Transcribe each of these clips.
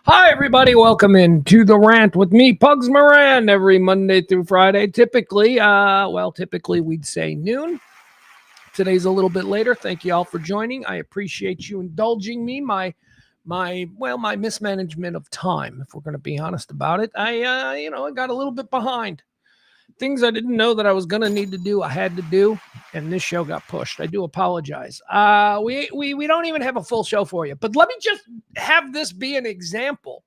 Hi, everybody. Welcome into the rant with me, Pugs Moran, every Monday through Friday. Typically we'd say noon. Today's a little bit later. Thank you all for joining. I appreciate you indulging me. My mismanagement of time, if we're going to be honest about it. I got a little bit behind. Things I didn't know that I was going to need to do, I had to do, and this show got pushed. I do apologize. We don't even have a full show for you, but let me just have this be an example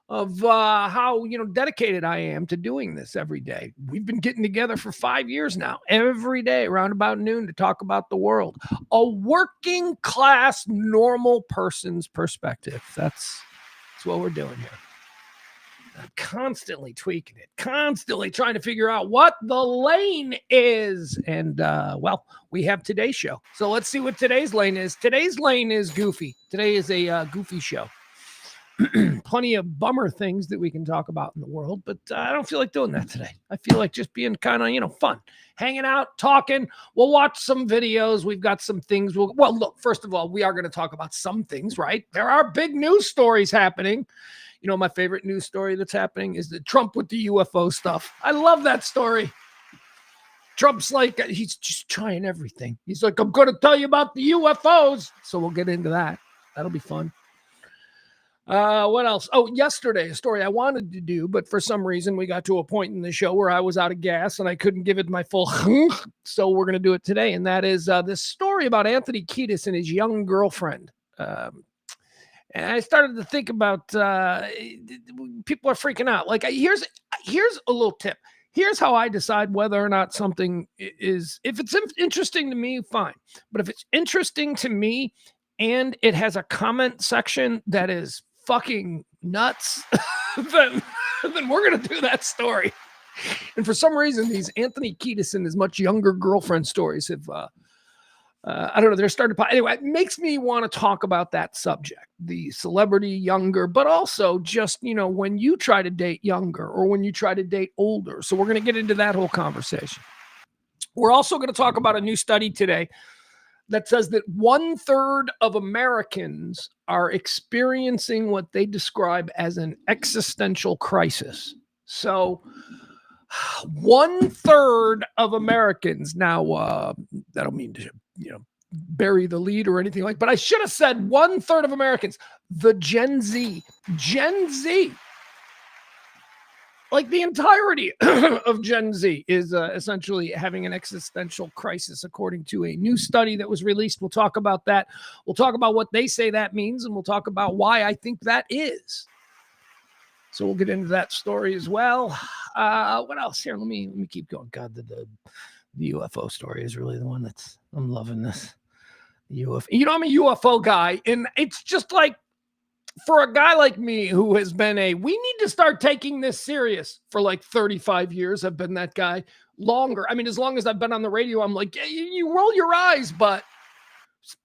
of how dedicated I am to doing this every day. We've been getting together for 5 years now, every day around about noon to talk about the world, a working class normal person's perspective. That's what we're doing here. I'm constantly tweaking it, constantly trying to figure out what the lane is. And, we have today's show. So let's see what today's lane is. Today's lane is goofy. Today is a goofy show. Plenty of bummer things that we can talk about in the world, but I don't feel like doing that today. I feel like just being kind of, fun, hanging out, talking. We'll watch some videos. We've got some things. Look, first of all, we are going to talk about some things, right? There are big news stories happening. My favorite news story that's happening is the Trump with the UFO stuff. I love that story. Trump's like, he's just trying everything. He's like, I'm going to tell you about the UFOs. So we'll get into that. That'll be fun. What else? Oh, yesterday, a story I wanted to do, but for some reason we got to a point in the show where I was out of gas and I couldn't give it my full. So we're going to do it today. And that is this story about Anthony Kiedis and his young girlfriend. And I started to think about people are freaking out. Like, here's a little tip. Here's how I decide whether or not something is, if it's interesting to me, fine. But if it's interesting to me and it has a comment section that is fucking nuts, then we're going to do that story. And for some reason, these Anthony Kiedis and his much younger girlfriend stories have, I don't know, they're starting to, anyway, it makes me want to talk about that subject, the celebrity younger, but also just, when you try to date younger or when you try to date older. So we're going to get into that whole conversation. We're also going to talk about a new study today that says that 1/3 of Americans are experiencing what they describe as an existential crisis. So 1/3 of Americans now, I don't mean to, bury the lead or anything but I should have said 1/3 of Americans, the Gen Z, like the entirety of Gen Z is essentially having an existential crisis, according to a new study that was released. We'll talk about that. We'll talk about what they say that means, and we'll talk about why I think that is. So we'll get into that story as well. What else here? Let me keep going. God, the UFO story is really the one I'm loving this. UFO. I'm a UFO guy, and it's just like, for a guy like me who has been we need to start taking this serious for like 35 years. I've been that guy longer. I mean, as long as I've been on the radio, I'm like, yeah, you roll your eyes, but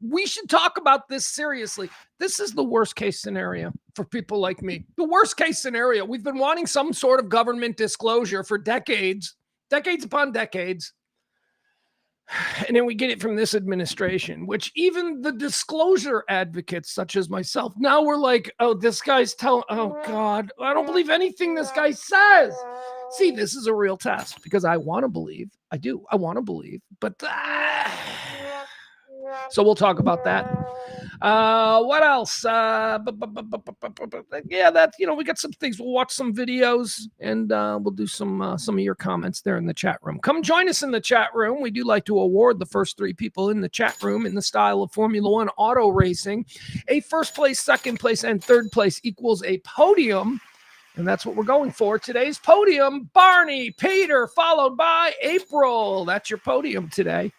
we should talk about this seriously. This is the worst case scenario for people like me. The worst case scenario. We've been wanting some sort of government disclosure for decades upon decades. And then we get it from this administration, which even the disclosure advocates, such as myself, now we're like, oh, this guy's telling, oh God, I don't believe anything this guy says. See, this is a real test because I want to believe. I do. I want to believe, but so we'll talk about that. What else? Yeah, that's, we got some things. We'll watch some videos and we'll do some of your comments there in the chat room. Come join us in the chat room. We do like to award the first 3 people in the chat room in the style of Formula One auto racing. A first place, second place, and third place equals a podium. And that's what we're going for. Today's podium, Barney, Peter, followed by April. That's your podium today.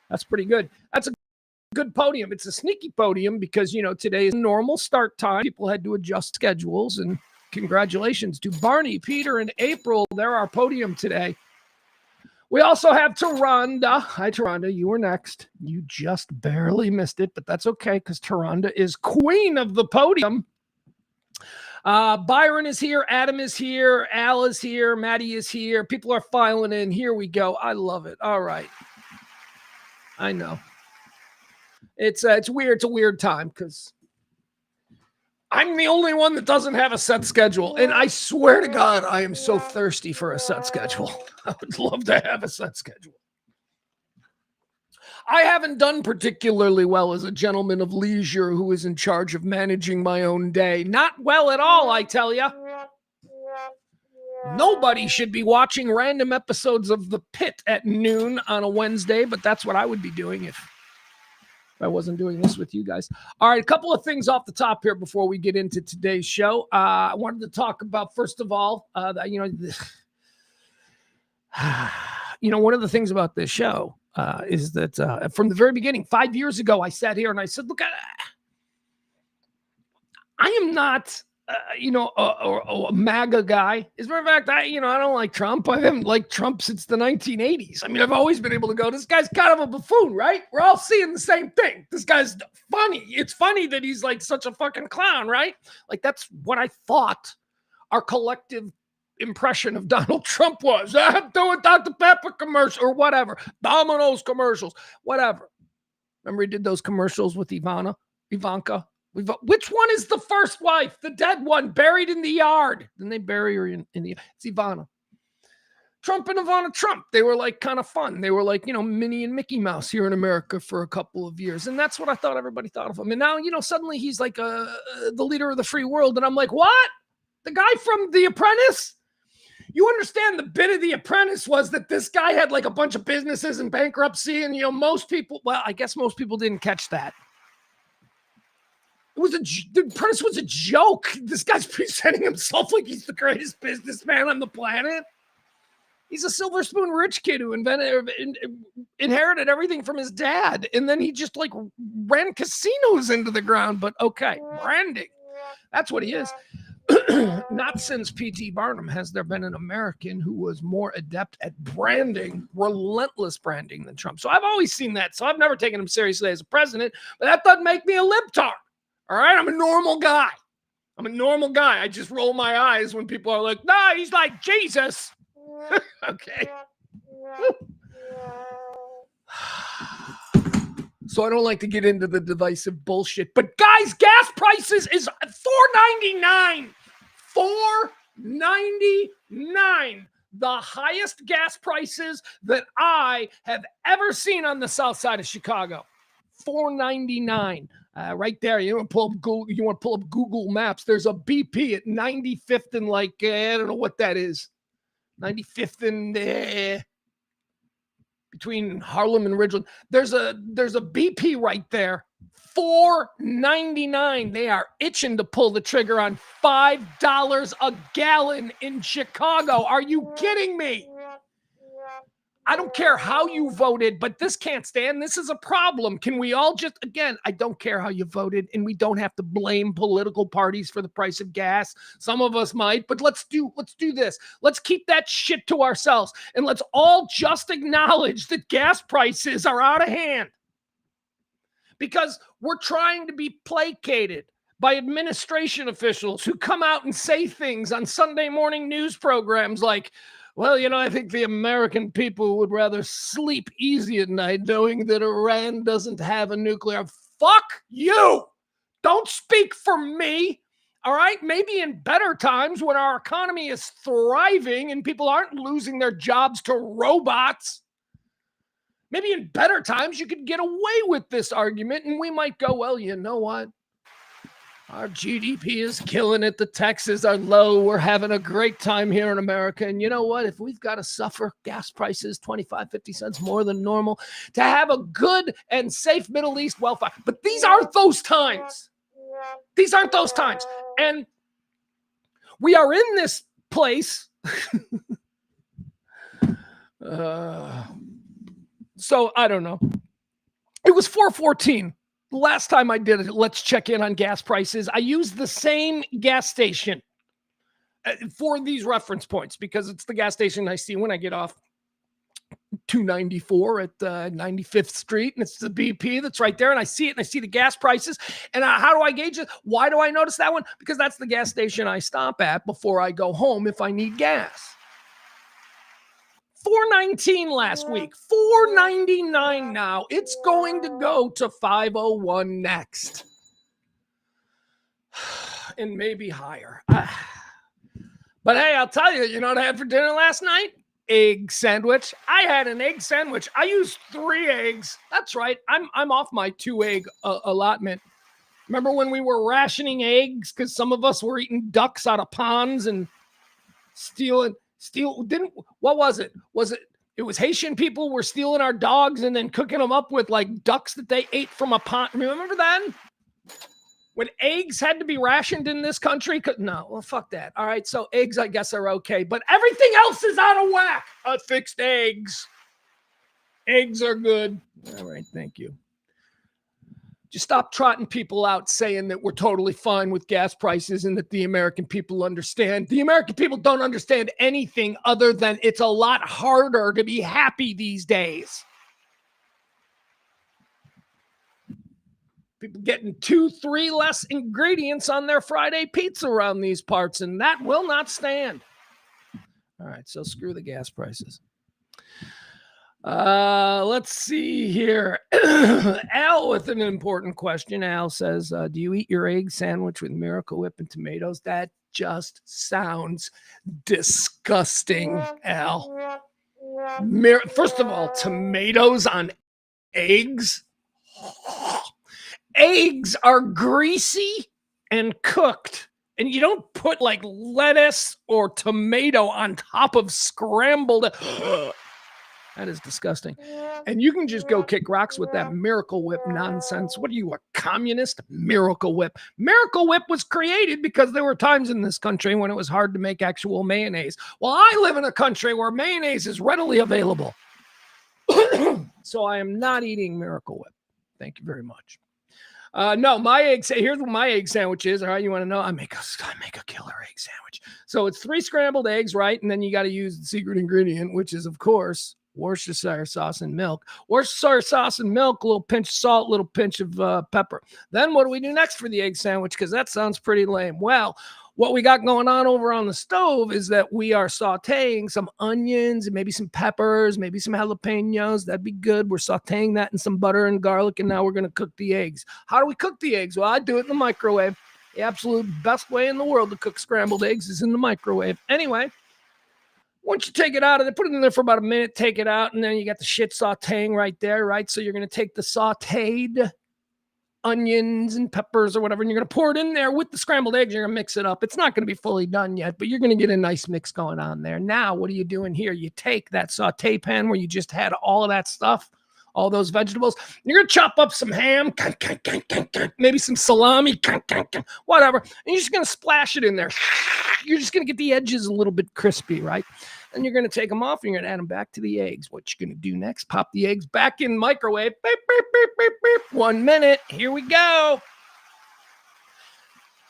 That's pretty good. That's a good podium. It's a sneaky podium because, today is normal start time. People had to adjust schedules, and congratulations to Barney, Peter, and April. They're our podium today. We also have Taronda. Hi, Taronda. You were next. You just barely missed it, but that's okay because Taronda is queen of the podium. Byron is here. Adam is here. Al is here. Maddie is here. People are filing in. Here we go. I love it. All right. I know. It's weird. It's a weird time because I'm the only one that doesn't have a set schedule. And I swear to God, I am so thirsty for a set schedule. I would love to have a set schedule. I haven't done particularly well as a gentleman of leisure who is in charge of managing my own day. Not well at all, I tell you. Nobody should be watching random episodes of The Pit at noon on a Wednesday, but that's what I would be doing if I wasn't doing this with you guys. All right, a couple of things off the top here before we get into today's show. I wanted to talk about, first of all, one of the things about this show is that from the very beginning, 5 years ago, I sat here and I said, look, I am not, a MAGA guy. As a matter of fact, I don't like Trump. I haven't liked Trump since the 1980s. I mean, I've always been able to go, this guy's kind of a buffoon, right? We're all seeing the same thing. This guy's funny. It's funny that he's like such a fucking clown, right? Like, that's what I thought our collective impression of Donald Trump was. I'm doing Dr. Pepper commercial or whatever. Domino's commercials, whatever. Remember he did those commercials with Ivanka? Which one is the first wife? The dead one, buried in the yard. Then they bury her in the... It's Ivana. Trump and Ivana Trump. They were like kind of fun. They were like, Minnie and Mickey Mouse here in America for a couple of years. And that's what I thought everybody thought of him. And now, suddenly he's like the leader of the free world. And I'm like, what? The guy from The Apprentice? You understand the bit of The Apprentice was that this guy had like a bunch of businesses in bankruptcy. And, most people, well, I guess most people didn't catch that. The Apprentice was a joke. This guy's presenting himself like he's the greatest businessman on the planet. He's a silver spoon rich kid who inherited everything from his dad. And then he just like ran casinos into the ground. But okay, branding. That's what he is. Not since P.T. Barnum has there been an American who was more adept at branding, relentless branding than Trump. So I've always seen that. So I've never taken him seriously as a president. But that doesn't make me a libtard. All right, I'm a normal guy. I just roll my eyes when people are like, nah, he's like Jesus. Okay. So I don't like to get into the divisive bullshit. But guys, gas prices is $4.99. $4.99. The highest gas prices that I have ever seen on the south side of Chicago. $4.99. Right there, you want to pull up Google Maps. There's a BP at 95th and I don't know what that is. 95th and between Harlem and Ridgeland. There's a BP right there. $4.99. They are itching to pull the trigger on $5 a gallon in Chicago. Are you kidding me? I don't care how you voted, but this can't stand. This is a problem. Can we all just, again, I don't care how you voted, and we don't have to blame political parties for the price of gas. Some of us might, but let's do this. Let's keep that shit to ourselves, and let's all just acknowledge that gas prices are out of hand because we're trying to be placated by administration officials who come out and say things on Sunday morning news programs like, well, I think the American people would rather sleep easy at night knowing that Iran doesn't have a nuclear. Fuck you. Don't speak for me. All right. Maybe in better times when our economy is thriving and people aren't losing their jobs to robots. Maybe in better times you could get away with this argument and we might go, well, you know what? Our GDP is killing it. The taxes are low. We're having a great time here in America. And you know what? If we've got to suffer gas prices 25, 50 cents more than normal to have a good and safe Middle East welfare. But these aren't those times. These aren't those times. And we are in this place. So I don't know. It was 414. Last time I did it, let's check in on gas prices. I used the same gas station for these reference points because it's the gas station I see when I get off 294 at 95th Street. And it's the BP that's right there. And I see it and I see the gas prices. And how do I gauge it? Why do I notice that one? Because that's the gas station I stop at before I go home if I need gas. $4.19 last week, $4.99 now. It's going to go to $5.01 next. and maybe higher. But hey, I'll tell you, you know what I had for dinner last night? Egg sandwich. I had an egg sandwich. I used 3 eggs. That's right. I'm off my 2 egg allotment. Remember when we were rationing eggs because some of us were eating ducks out of ponds and what was it? It was Haitian people were stealing our dogs and then cooking them up with like ducks that they ate from a pond. Remember then? When eggs had to be rationed in this country? No, well, fuck that. All right, so eggs, I guess, are okay. But everything else is out of whack. I fixed eggs. Eggs are good. All right, thank you. Just stop trotting people out saying that we're totally fine with gas prices and that the American people understand. The American people don't understand anything other than it's a lot harder to be happy these days. People getting 2-3 less ingredients on their Friday pizza around these parts, and that will not stand. All right, so screw the gas prices. Let's see here. Al with an important question. Al says, do you eat your egg sandwich with Miracle Whip and tomatoes? That just sounds disgusting, Al. First of all, tomatoes on eggs? Eggs are greasy and cooked, and you don't put like lettuce or tomato on top of scrambled. That is disgusting. And you can just go kick rocks with that Miracle Whip nonsense. What are you, a communist? Miracle Whip. Miracle Whip was created because there were times in this country when it was hard to make actual mayonnaise. Well, I live in a country where mayonnaise is readily available. So I am not eating Miracle Whip. Thank you very much. No, here's what my egg sandwich is. All right, you want to know? I make a killer egg sandwich. So it's 3 scrambled eggs, right? And then you got to use the secret ingredient, which is, of course, Worcestershire sauce and milk. Worcestershire sauce and milk, a little pinch of salt, a little pinch of pepper. Then what do we do next for the egg sandwich? Because that sounds pretty lame. Well, what we got going on over on the stove is that we are sauteing some onions and maybe some peppers, maybe some jalapenos. That'd be good. We're sauteing that in some butter and garlic, and now we're going to cook the eggs. How do we cook the eggs? Well, I do it in the microwave. The absolute best way in the world to cook scrambled eggs is in the microwave. Anyway, once you take it out of there, put it in there for about a minute, take it out, and then you got the shit sauteing right there, right? So you're going to take the sauteed onions and peppers or whatever, and you're going to pour it in there with the scrambled eggs. You're going to mix it up. It's not going to be fully done yet, but you're going to get a nice mix going on there. Now, what are you doing here? You take that saute pan where you just had all of that stuff, all those vegetables. You're going to chop up some ham, maybe some salami, whatever, and you're just going to splash it in there. You're just going to get the edges a little bit crispy, right? And you're going to take them off and you're going to add them back to the eggs. What you're going to do next, pop the eggs back in the microwave. Beep, beep, beep, beep, beep. 1 minute. Here we go.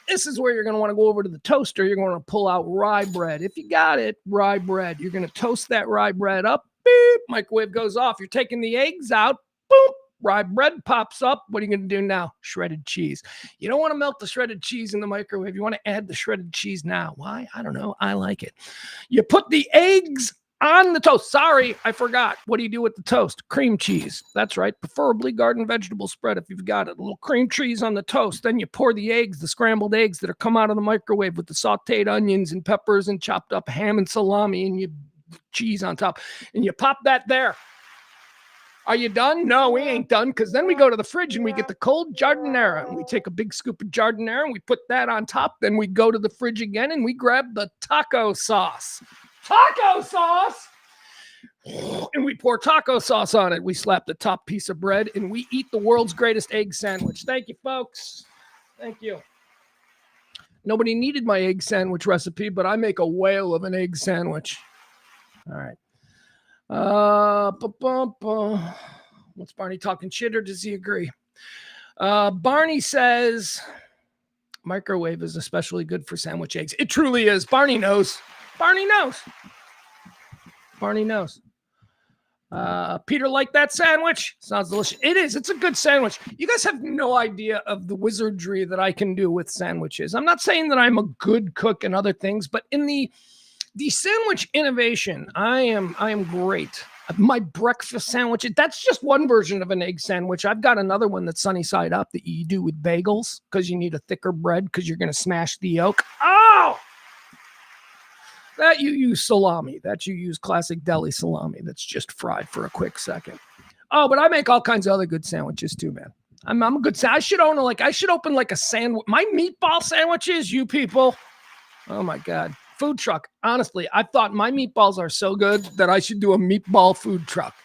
This is where you're going to want to go over to the toaster. You're going to pull out rye bread. If you got it, rye bread. You're going to toast that rye bread up. Beep. Microwave goes off. You're taking the eggs out. Boom. Rye bread pops up. What are you going to do now? Shredded cheese. You don't want to melt the shredded cheese in the microwave. You want to add the shredded cheese now. Why? I don't know. I like it. You put the eggs on the toast. Sorry, I forgot. What do you do with the toast? Cream cheese. That's right. Preferably garden vegetable spread if you've got it. A little cream cheese on the toast. Then you pour the eggs, the scrambled eggs that are come out of the microwave with the sauteed onions and peppers and chopped up ham and salami and you cheese on top. And you pop that there. Are you done? No, we ain't done, because then we go to the fridge and we get the cold jardinera. And we take a big scoop of jardinera and we put that on top. Then we go to the fridge again and we grab the taco sauce. Taco sauce! And we pour taco sauce on it. We slap the top piece of bread and we eat the world's greatest egg sandwich. Thank you, folks. Thank you. Nobody needed my egg sandwich recipe, but I make a whale of an egg sandwich. All right. What's Barney talking shit, or does he agree? Barney says microwave is especially good for sandwich eggs. It truly is. Barney knows. Barney knows. Barney knows. Peter liked that sandwich. Sounds delicious. It is. It's a good sandwich. You guys have no idea of the wizardry that I can do with sandwiches. I'm not saying that I'm a good cook and other things, but in the sandwich innovation, I am great. My breakfast sandwich, that's just one version of an egg sandwich. I've got another one that's sunny side up that you do with bagels because you need a thicker bread because you're going to smash the yolk. Oh! That you use salami. That you use classic deli salami that's just fried for a quick second. Oh, but I make all kinds of other good sandwiches too, man. I'm a good. I should open like a sandwich. My meatball sandwiches, you people. Oh my God. Food truck. Honestly, I thought my meatballs are so good that I should do a meatball food truck.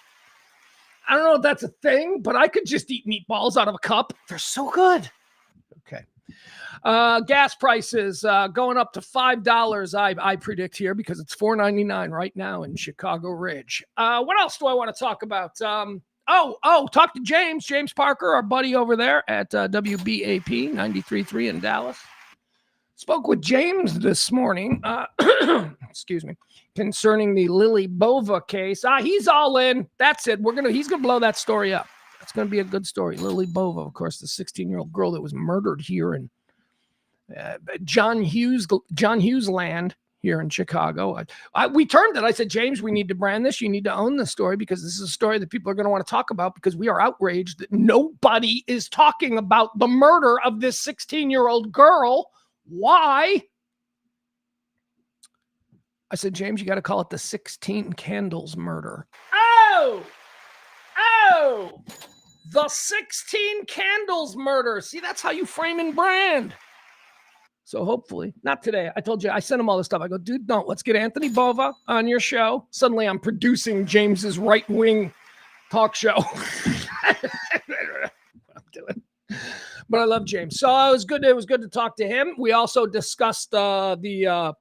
I don't know if that's a thing, but I could just eat meatballs out of a cup. They're so good. Okay. Gas prices going up to $5, I predict here, because it's $4.99 right now in Chicago Ridge. What else do I want to talk about? Talk to James Parker, our buddy over there at WBAP 93.3 in Dallas. Spoke with James this morning, excuse me, concerning the Lily Bova case. He's all in. That's it. He's gonna blow that story up. That's gonna be a good story. Lily Bova, of course, the 16-year-old girl that was murdered here in John Hughes land here in Chicago. We termed it. I said, James, we need to brand this. You need to own this story, because this is a story that people are going to want to talk about, because we are outraged that nobody is talking about the murder of this 16-year-old girl. Why? I said, James, you got to call it the 16 Candles murder. Oh, the 16 Candles murder. See, that's how you frame and brand. So hopefully, not today. I told you, I sent him all this stuff. I go, dude, no, let's get Anthony Bova on your show. Suddenly I'm producing James's right-wing talk show. I'm doing. But I love James. So it was good to talk to him. We also discussed the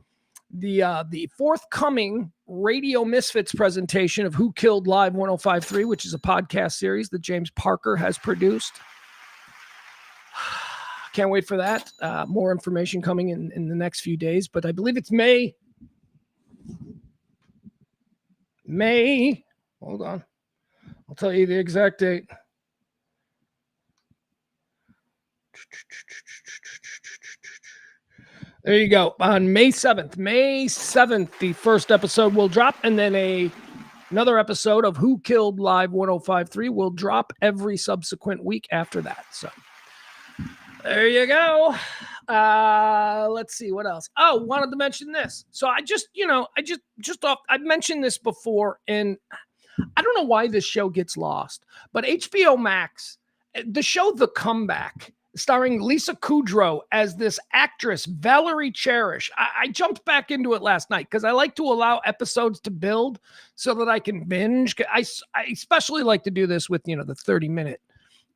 forthcoming Radio Misfits presentation of Who Killed Live 105.3, which is a podcast series that James Parker has produced. Can't wait for that. More information coming in the next few days, but I believe it's May. Hold on. I'll tell you the exact date. There you go. On May 7th. May 7th, the first episode will drop, and then another episode of Who Killed Live 105.3 will drop every subsequent week after that. So there you go. Let's see what else. Oh, wanted to mention this. So I've mentioned this before, and I don't know why this show gets lost, but HBO Max, the show The Comeback, starring Lisa Kudrow as this actress, Valerie Cherish. I jumped back into it last night because I like to allow episodes to build so that I can binge. I especially like to do this with, the 30-minute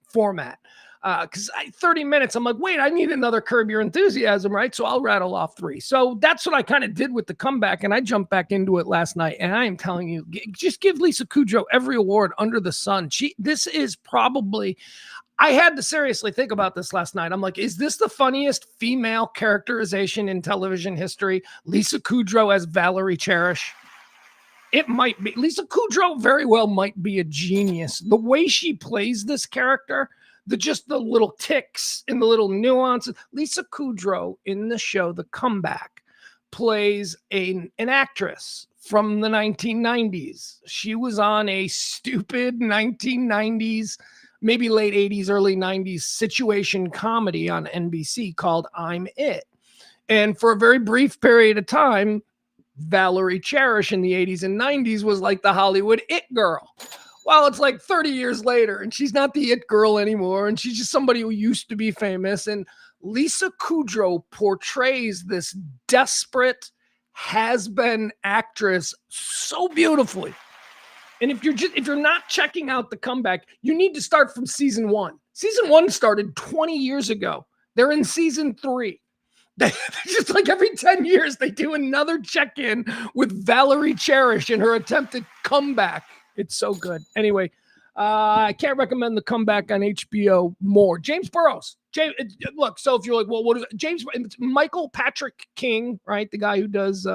format. Because 30 minutes, I'm like, wait, I need another Curb Your Enthusiasm, right? So I'll rattle off 3. So that's what I kind of did with The Comeback, and I jumped back into it last night. And I am telling you, just give Lisa Kudrow every award under the sun. This is probably, I had to seriously think about this last night. I'm like, is this the funniest female characterization in television history? Lisa Kudrow as Valerie Cherish? It might be. Lisa Kudrow very well might be a genius. The way she plays this character, the little ticks and the little nuances. Lisa Kudrow in the show The Comeback plays an actress from the 1990s. She was on a stupid 1990s, maybe late 80s, early 90s situation comedy on NBC called I'm It. And for a very brief period of time, Valerie Cherish in the 80s and 90s was like the Hollywood it girl. Well, it's like 30 years later, and she's not the it girl anymore, and she's just somebody who used to be famous. And Lisa Kudrow portrays this desperate, has-been actress so beautifully. And if you're not checking out The Comeback, you need to start from season 1. Season 1 started 20 years ago. They're in season 3. They just like every 10 years, they do another check-in with Valerie Cherish in her attempted comeback. It's so good. Anyway, I can't recommend The Comeback on HBO more. James Burrows. Look, so if you're like, well, what is it? It's Michael Patrick King, right? The guy who does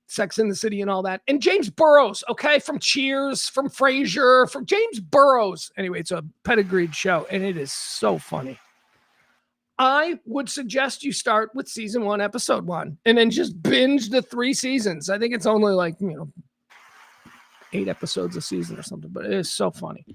Sex in the City and all that. And James Burrows, okay? From Cheers, from Frasier, from James Burrows. Anyway, it's a pedigreed show, and it is so funny. I would suggest you start with season 1, episode 1, and then just binge the 3 seasons. I think it's only like, 8 episodes a season or something, but it is so funny.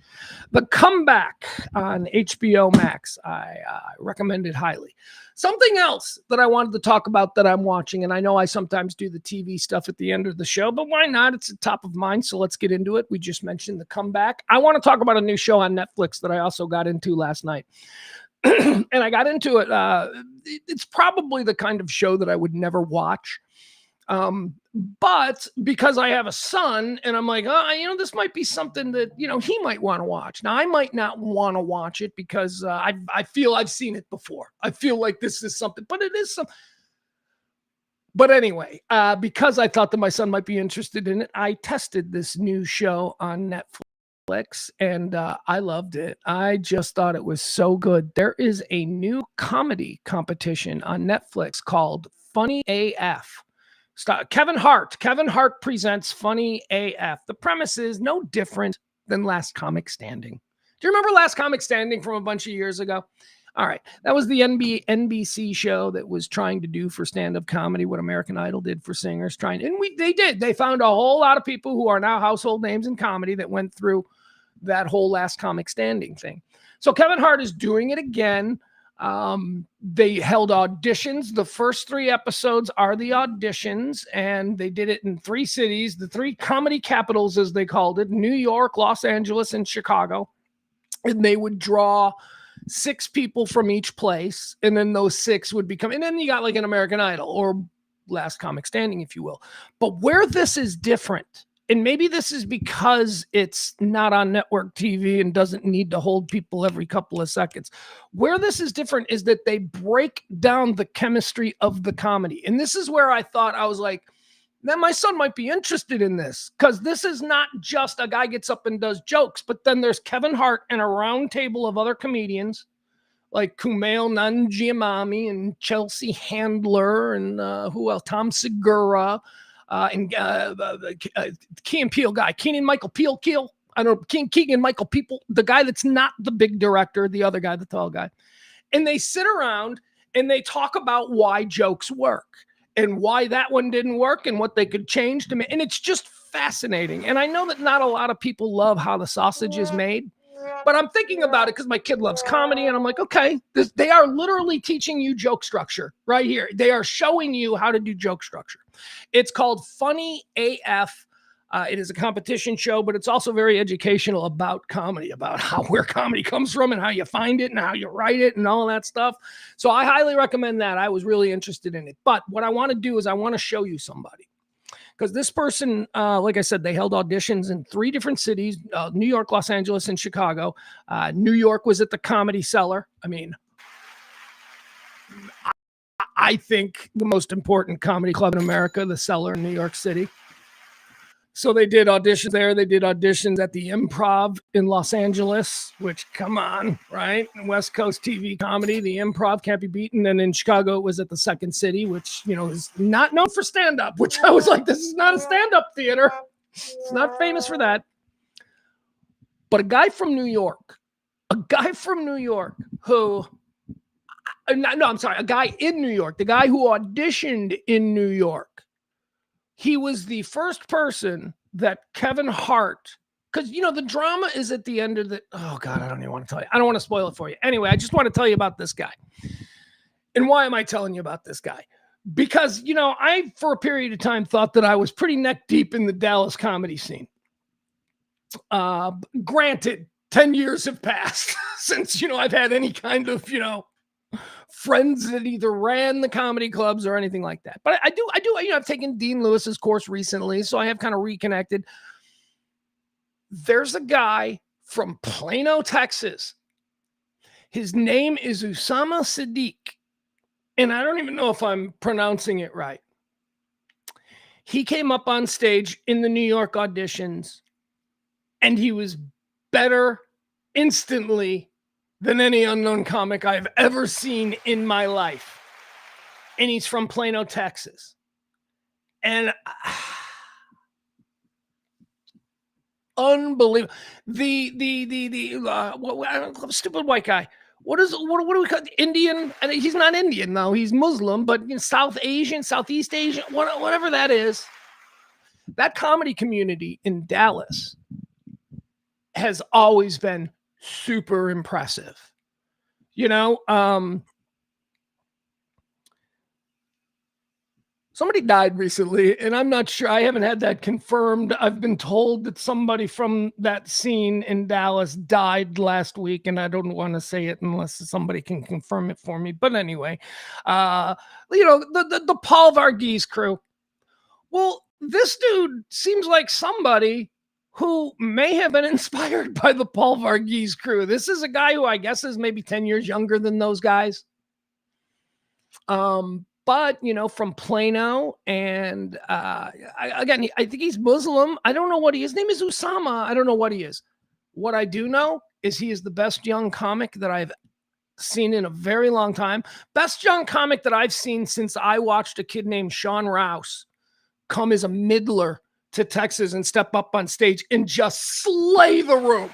The Comeback on HBO Max, I recommend it highly. Something else that I wanted to talk about that I'm watching, and I know I sometimes do the TV stuff at the end of the show, but why not? It's at top of mind, so let's get into it. We just mentioned The Comeback. I want to talk about a new show on Netflix that I also got into last night. And I got into it. It's probably the kind of show that I would never watch. But because I have a son and I'm like, this might be something that, he might want to watch. Now, I might not want to watch it because I feel I've seen it before. I feel like this is something, but it is something. But anyway, because I thought that my son might be interested in it, I tested this new show on Netflix and I loved it. I just thought it was so good. There is a new comedy competition on Netflix called Funny AF. Kevin Hart presents Funny AF. The premise is no different than Last Comic Standing. Do you remember Last Comic Standing from a bunch of years ago? All right. That was the NBC show that was trying to do for stand-up comedy what American Idol did for singers. They did. They found a whole lot of people who are now household names in comedy that went through that whole Last Comic Standing thing. So Kevin Hart is doing it again. They held auditions. The first 3 episodes are the auditions, and they did it in 3 cities, the 3 comedy capitals, as they called it, New York, Los Angeles, and Chicago. And they would draw 6 people from each place, and then those 6 would become, and then you got like an American Idol or Last Comic Standing, if you will. But where this is different, and maybe this is because it's not on network TV and doesn't need to hold people every couple of seconds. Where this is different is that they break down the chemistry of the comedy. And this is where I thought, I was like, then my son might be interested in this, because this is not just a guy gets up and does jokes, but then there's Kevin Hart and a round table of other comedians like Kumail Nanjiani and Chelsea Handler and who else? Tom Segura. And Key and Peele guy, Keegan Michael Peele. I don't know, Keegan Michael People, the guy that's not the big director, the other guy, the tall guy. And they sit around and they talk about why jokes work and why that one didn't work and what they could change to make. And it's just fascinating. And I know that not a lot of people love how the sausage is made, but I'm thinking about it because my kid loves comedy. And I'm like, okay, they are literally teaching you joke structure right here. They are showing you how to do joke structure. It's called Funny AF. It is a competition show, but it's also very educational about comedy, about where comedy comes from and how you find it and how you write it and all that stuff. So I highly recommend that. I was really interested in it. But what I want to do is I want to show you somebody. Because this person, like I said, they held auditions in 3 different cities, New York, Los Angeles, and Chicago. New York was at the Comedy Cellar. I mean, I think the most important comedy club in America, the Cellar in New York City. So they did auditions there. They did auditions at the Improv in Los Angeles, which, come on, right? West Coast TV comedy, the Improv can't be beaten. And in Chicago, it was at the Second City, which, is not known for stand-up, which I was like, this is not a stand-up theater. It's not famous for that. But a guy from New York who... No, I'm sorry. A guy in New York, the guy who auditioned in New York, he was the first person that Kevin Hart, because, the drama is at the end of the, oh God, I don't even want to tell you. I don't want to spoil it for you. Anyway, I just want to tell you about this guy. And why am I telling you about this guy? Because, I, for a period of time, thought that I was pretty neck deep in the Dallas comedy scene. Granted, 10 years have passed since, I've had any kind of, friends that either ran the comedy clubs or anything like that. But I do, I've taken Dean Lewis's course recently, so I have kind of reconnected. There's a guy from Plano, Texas. His name is Usama Sadiq, and I don't even know if I'm pronouncing it right. He came up on stage in the New York auditions, and he was better instantly than any unknown comic I've ever seen in my life. And he's from Plano, Texas. And unbelievable. Stupid white guy. What do we call Indian? And he's not Indian though. He's Muslim, but South Asian, Southeast Asian, whatever that is. that comedy community in Dallas has always been super impressive. You know, somebody died recently, and I'm not sure. I haven't had that confirmed. I've been told that somebody from that scene in Dallas died last week, and I don't want to say it unless somebody can confirm it for me. But anyway, the Paul Varghese crew. Well, this dude seems like somebody who may have been inspired by the Paul Varghese crew. This is a guy who I guess is maybe 10 years younger than those guys. But from Plano, and I think he's Muslim. I don't know what he is. His name is Usama. I don't know what he is. What I do know is he is the best young comic that I've seen in a very long time. Best young comic that I've seen since I watched a kid named Sean Rouse come as a middler to Texas and step up on stage and just slay the room.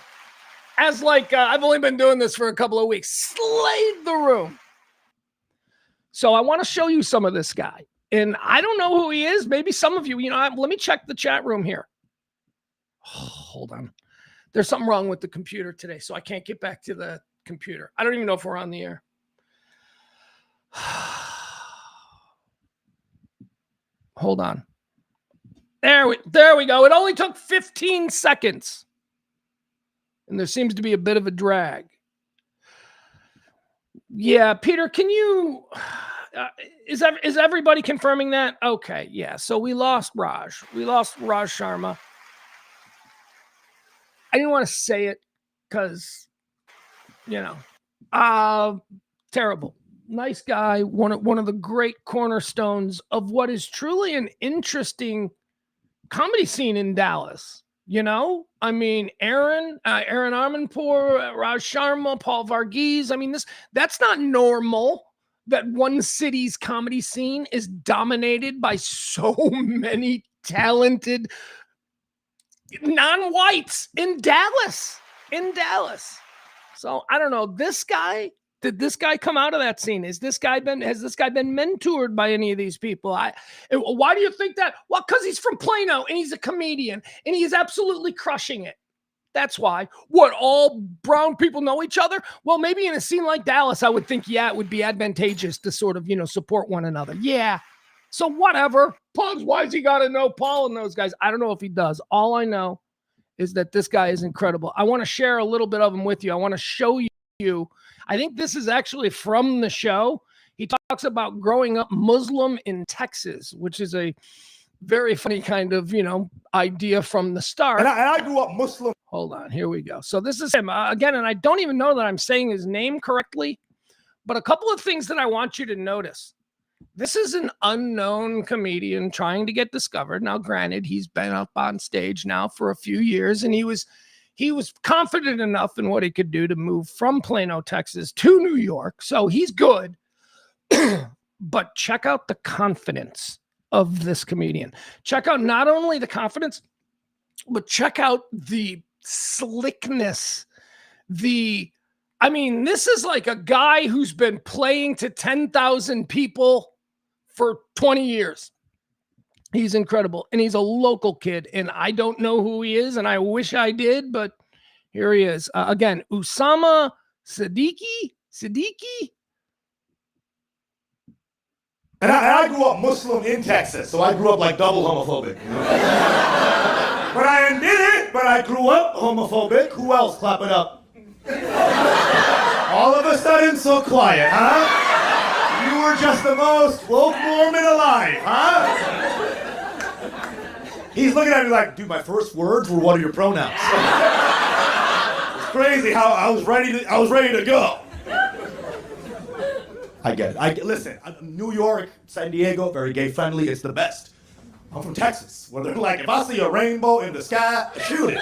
As I've only been doing this for a couple of weeks. Slayed the room. So I want to show you some of this guy. And I don't know who he is. Maybe some of you, let me check the chat room here. Hold on. There's something wrong with the computer today, so I can't get back to the computer. I don't even know if we're on the air. Hold on. There we go. It only took 15 seconds. And there seems to be a bit of a drag. Yeah, Peter, can you... is everybody confirming that? Okay, yeah. So we lost Raj. We lost Raj Sharma. I didn't want to say it because, terrible. Nice guy. One of the great cornerstones of what is truly an interesting comedy scene in Dallas. I mean, Aaron Armanpour, Raj Sharma, Paul Varghese. I mean, that's not normal that one city's comedy scene is dominated by so many talented non-whites in Dallas. So I don't know. Did this guy come out of that scene? Has this guy been mentored by any of these people? Why do you think that? Well, because he's from Plano and he's a comedian and he's absolutely crushing it. That's why. What, all brown people know each other? Well, maybe in a scene like Dallas, I would think, it would be advantageous to sort of, support one another. Yeah. So whatever. Pugs, why has he got to know Paul and those guys? I don't know if he does. All I know is that this guy is incredible. I want to share a little bit of him with you. I want to show you. I think this is actually from the show. He talks about growing up Muslim in Texas, which is a very funny kind of, idea from the start. And I grew up Muslim. Hold on. Here we go. So this is him again. And I don't even know that I'm saying his name correctly, but a couple of things that I want you to notice. This is an unknown comedian trying to get discovered. Now, granted, he's been up on stage now for a few years, and he was confident enough in what he could do to move from Plano, Texas to New York. So he's good. But check out the confidence of this comedian. Check out not only the confidence, but check out the slickness. This is like a guy who's been playing to 10,000 people for 20 years. He's incredible. And he's a local kid. And I don't know who he is. And I wish I did. But here he is. Again, Usama Siddiqui. And I grew up Muslim in Texas. So I grew up like double homophobic. But I did it. But I grew up homophobic. Who else? Clap it up. All of a sudden, so quiet, huh? You were just the most woke Mormon alive, huh? He's looking at me like, dude, my first words were, what are your pronouns? It's crazy how I was ready to go. I get it. Listen, New York, San Diego, very gay friendly. It's the best. I'm from Texas, where they're like, if I see a rainbow in the sky, shoot it.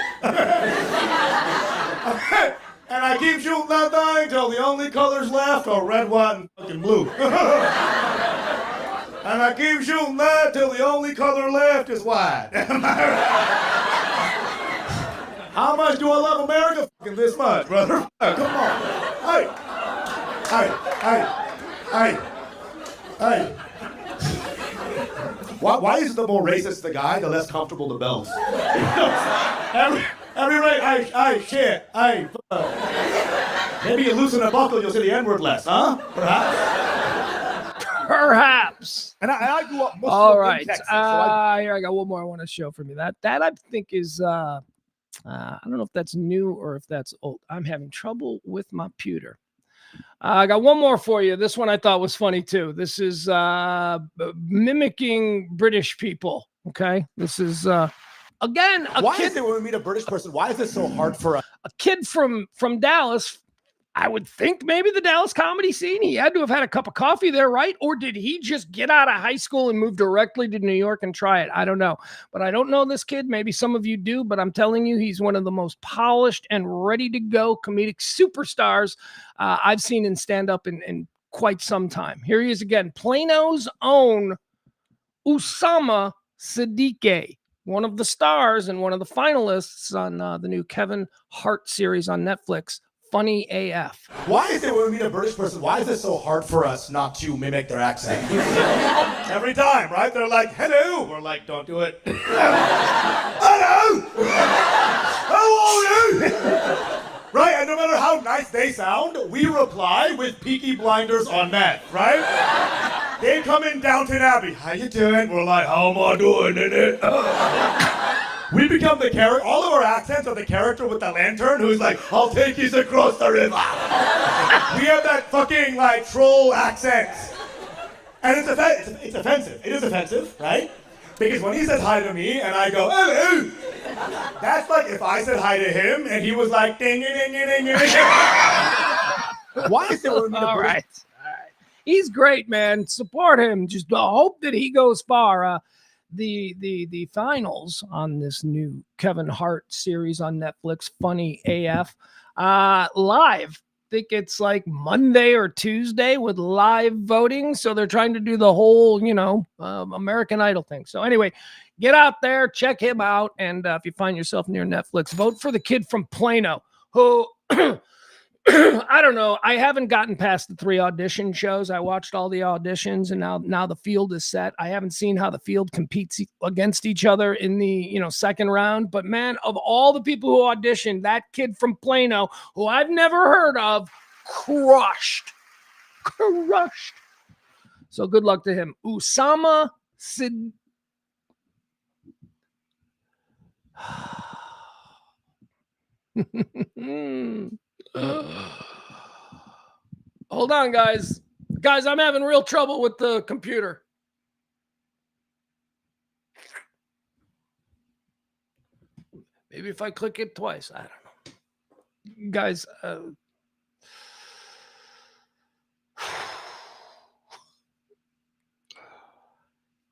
And I keep shooting that thing till the only colors left are red, white, and fucking blue. And I keep shooting that till the only color left is white. Am I right? How much do I love America? Fucking this much, brother. Come on. Hey. Why is the more racist the guy, the less comfortable the bells? every right, I shit, maybe you loosen a buckle, you'll say the N-word less, huh? Perhaps. And I grew up Muslim All right. in Texas, Here I got one more I want to show from you. That I think is I don't know if that's new or if that's old. I'm having trouble with my pewter. I got one more for you. This one I thought was funny too. This is mimicking British people. Okay. This is again why is it when we meet a British person, why is it so hard for us? A kid from Dallas. I would think maybe the Dallas comedy scene. He had to have had a cup of coffee there, right? Or did he just get out of high school and move directly to New York and try it? I don't know. But I don't know this kid. Maybe some of you do, but I'm telling you, he's one of the most polished and ready to go comedic superstars I've seen in stand-up in quite some time. Here he is again. Plano's own Usama Siddiqui, one of the stars and one of the finalists on the new Kevin Hart series on Netflix. Funny AF. Why is it when we meet a British person, why is it so hard for us not to mimic their accent? Every time, right? They're like, hello. We're like, don't do it. Hello. How are you? Right? And no matter how nice they sound, we reply with Peaky Blinders on meth, right? They come in Downton Abbey. How you doing? We're like, how am I doing in it? We become the character, all of our accents are the character with the lantern who's like, I'll take you across the river. We have that fucking like troll accent. And it's offensive. It is offensive, right? Because when he says hi to me and I go, hello, that's like if I said hi to him and he was like, ding, ding, ding, ding, ding. Why is it when we meet a All British? right. He's great, man. Support him. Just hope that he goes far. The finals on this new Kevin Hart series on Netflix, Funny AF, live. I think it's like Monday or Tuesday with live voting. So they're trying to do the whole, American Idol thing. So anyway, get out there, check him out. And if you find yourself near Netflix, vote for the kid from Plano who I don't know. I haven't gotten past the 3 audition shows. I watched all the auditions, and now the field is set. I haven't seen how the field competes against each other in the second round. But man, of all the people who auditioned, that kid from Plano, who I've never heard of, crushed. So good luck to him, Usama Sid. Hold on, guys. I'm having real trouble with the computer. Maybe if I click it twice, I don't know. Guys,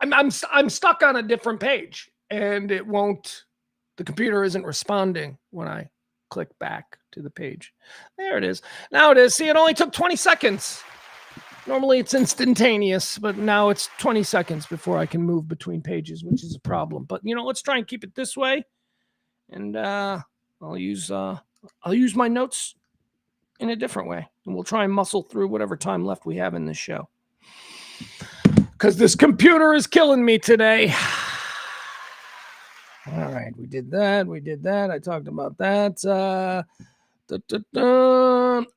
I'm stuck on a different page, and it won't. The computer isn't responding when I click back to the page. There it is. Now it is. See, it only took 20 seconds. Normally it's instantaneous, but now it's 20 seconds before I can move between pages, which is a problem. But let's try and keep it this way. And I'll use my notes in a different way. And we'll try and muscle through whatever time left we have in this show. Because this computer is killing me today. All right, we did that. I talked about that.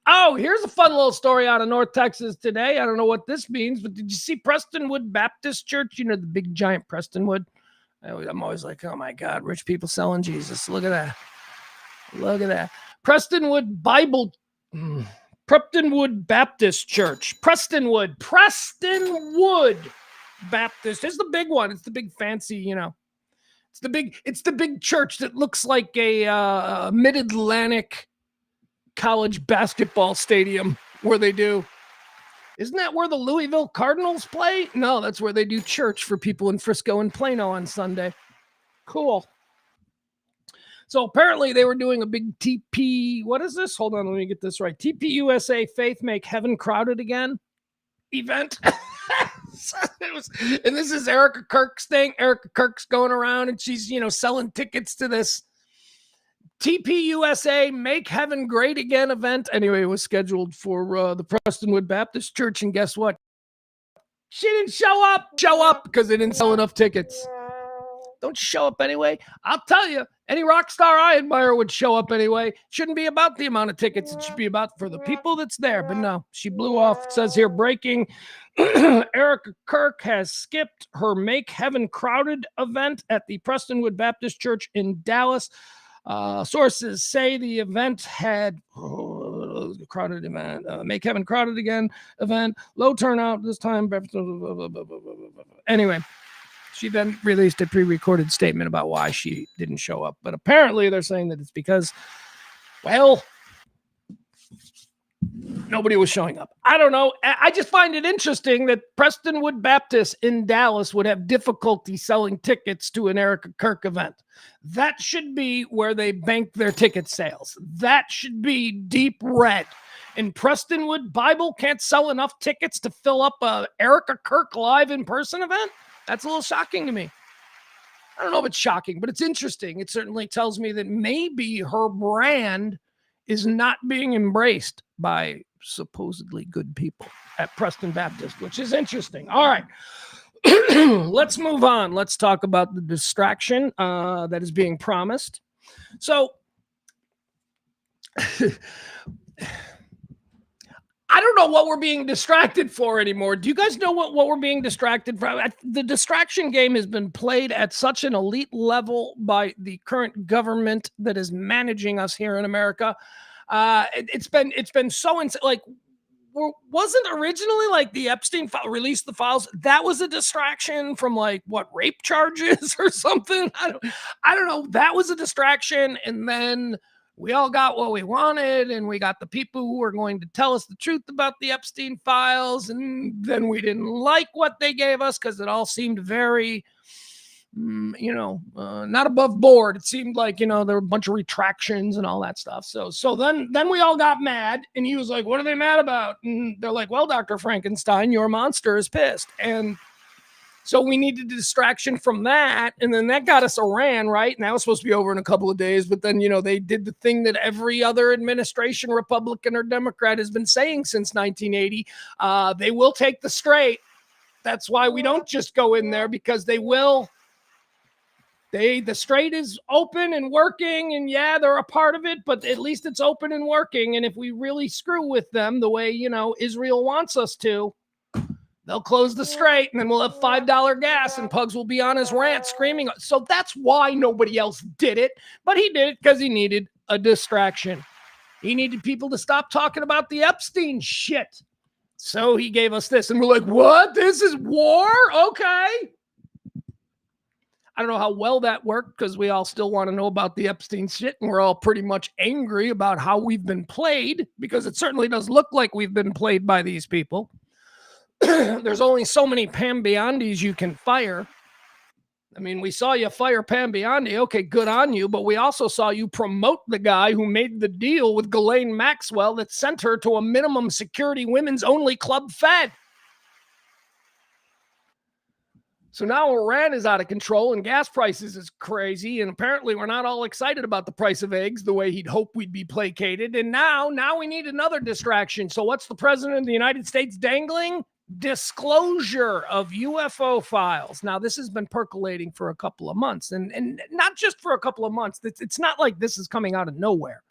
Oh, here's a fun little story out of North Texas today. I don't know what this means, but did you see Prestonwood Baptist Church? The big giant Prestonwood. I'm always like, oh my God, rich people selling Jesus. Look at that. Prestonwood Baptist Church. Prestonwood Baptist. It's the big one. It's the big fancy, It's the big church that looks like a mid-Atlantic college basketball stadium where they do. Isn't that where the Louisville Cardinals play? No, that's where they do church for people in Frisco and Plano on Sunday. Cool. So apparently they were doing a big TP. What is this? Hold on, let me get this right. TP USA Faith Make Heaven Crowded Again event. And this is Erica Kirk's thing. Erica Kirk's going around and she's, selling tickets to this TP USA Make Heaven Great Again event. Anyway, it was scheduled for the Prestonwood Baptist Church. And guess what? She didn't show up. Show up because they didn't sell enough tickets. Don't show up anyway. I'll tell you, any rock star I admire would show up anyway. Shouldn't be about the amount of tickets. It should be about for the people that's there. But no, she blew off. It says here, breaking. Erica Kirk has skipped her Make Heaven Crowded event at the Prestonwood Baptist Church in Dallas. Sources say the event had crowded event, Make Heaven Crowded again event, low turnout this time. Anyway, she then released a pre-recorded statement about why she didn't show up. But apparently they're saying that it's because, well, nobody was showing up. I don't know. I just find it interesting that Prestonwood Baptist in Dallas would have difficulty selling tickets to an Erica Kirk event. That should be where they bank their ticket sales. That should be deep red. In Prestonwood, Bible can't sell enough tickets to fill up a Erica Kirk live in-person event? That's a little shocking to me. I don't know if it's shocking, but it's interesting. It certainly tells me that maybe her brand is not being embraced by supposedly good people at Preston Baptist, which is interesting. All right. Let's move on. Let's talk about the distraction that is being promised. So I don't know what we're being distracted for anymore. Do you guys know what we're being distracted from? The distraction game has been played at such an elite level by the current government that is managing us here in America. It's been so insane. Like, wasn't originally like the Epstein file released the files? That was a distraction from like what, rape charges or something? I don't know. That was a distraction, and then we all got what we wanted, and we got the people who were going to tell us the truth about the Epstein files, and then we didn't like what they gave us because it all seemed very, not above board. It seemed like, there were a bunch of retractions and all that stuff. So then we all got mad, and he was like, what are they mad about? And they're like, well, Dr. Frankenstein, your monster is pissed. And so we needed a distraction from that. And then that got us Iran, right? And that was supposed to be over in a couple of days. But then, they did the thing that every other administration, Republican or Democrat, has been saying since 1980. They will take the Strait. That's why we don't just go in there, because they will. The Strait is open and working, and yeah, they're a part of it, but at least it's open and working. And if we really screw with them the way, Israel wants us to, they'll close the Strait, and then we'll have $5 gas, and Pugs will be on his rant screaming. So that's why nobody else did it, but he did it because he needed a distraction. He needed people to stop talking about the Epstein shit. So he gave us this, and we're like, what? This is war? Okay. I don't know how well that worked, because we all still want to know about the Epstein shit, and we're all pretty much angry about how we've been played, because it certainly does look like we've been played by these people. There's only so many Pam Biondis you can fire. I mean, we saw you fire Pam Biondi. Okay, good on you. But we also saw you promote the guy who made the deal with Ghislaine Maxwell that sent her to a minimum security women's only Club Fed. So now Iran is out of control, and gas prices is crazy. And apparently we're not all excited about the price of eggs the way he'd hope we'd be placated. And now we need another distraction. So what's the president of the United States dangling? Disclosure of UFO files. Now, this has been percolating for a couple of months, and not just for a couple of months. It's not like this is coming out of nowhere.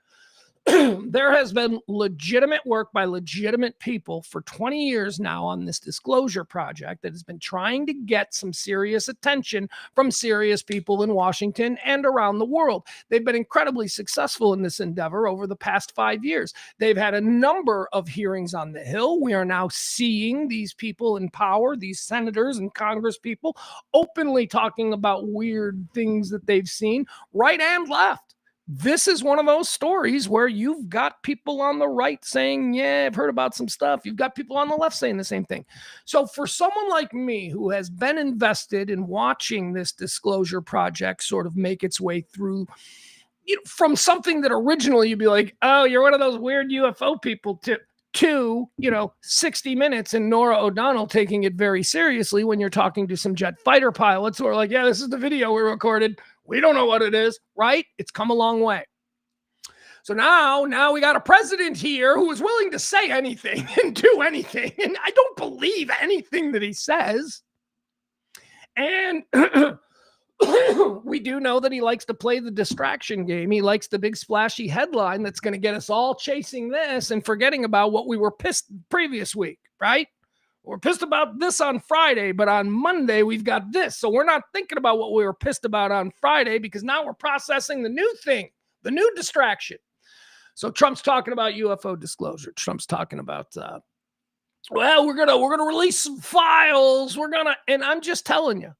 There has been legitimate work by legitimate people for 20 years now on this disclosure project that has been trying to get some serious attention from serious people in Washington and around the world. They've been incredibly successful in this endeavor over the past 5 years. They've had a number of hearings on the Hill. We are now seeing these people in power, these senators and Congress people, openly talking about weird things that they've seen, right and left. This is one of those stories where you've got people on the right saying, yeah, I've heard about some stuff. You've got people on the left saying the same thing. So for someone like me who has been invested in watching this disclosure project sort of make its way through, from something that originally you'd be like, oh, you're one of those weird UFO people, to 60 Minutes and Nora O'Donnell taking it very seriously when you're talking to some jet fighter pilots who are like, yeah, this is the video we recorded. We don't know what it is, right? It's come a long way. So now we got a president here who is willing to say anything and do anything. And I don't believe anything that he says. And we do know that he likes to play the distraction game. He likes the big splashy headline that's going to get us all chasing this and forgetting about what we were pissed previous week, right? We're pissed about this on Friday, but on Monday we've got this. So we're not thinking about what we were pissed about on Friday because now we're processing the new thing, the new distraction. So Trump's talking about UFO disclosure. Trump's talking about, well, we're gonna release some files. And I'm just telling you,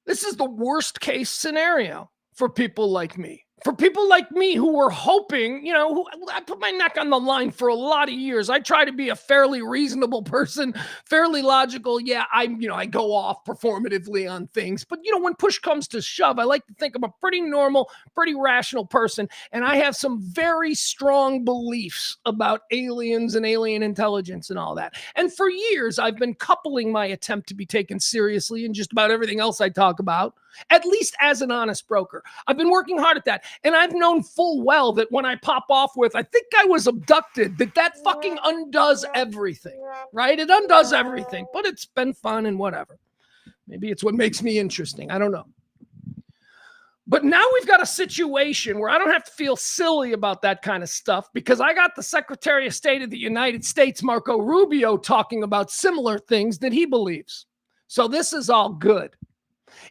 this is the worst case scenario for people like me. For people like me who were hoping, who I put my neck on the line for a lot of years. I try to be a fairly reasonable person, fairly logical. Yeah, I go off performatively on things. But, when push comes to shove, I like to think I'm a pretty normal, pretty rational person. And I have some very strong beliefs about aliens and alien intelligence and all that. And for years, I've been coupling my attempt to be taken seriously in just about everything else I talk about, at least as an honest broker. I've been working hard at that. And I've known full well that when I pop off with, I think I was abducted, that fucking undoes everything, right? It undoes everything, but it's been fun and whatever. Maybe it's what makes me interesting. I don't know. But now we've got a situation where I don't have to feel silly about that kind of stuff because I got the Secretary of State of the United States, Marco Rubio, talking about similar things that he believes. So this is all good.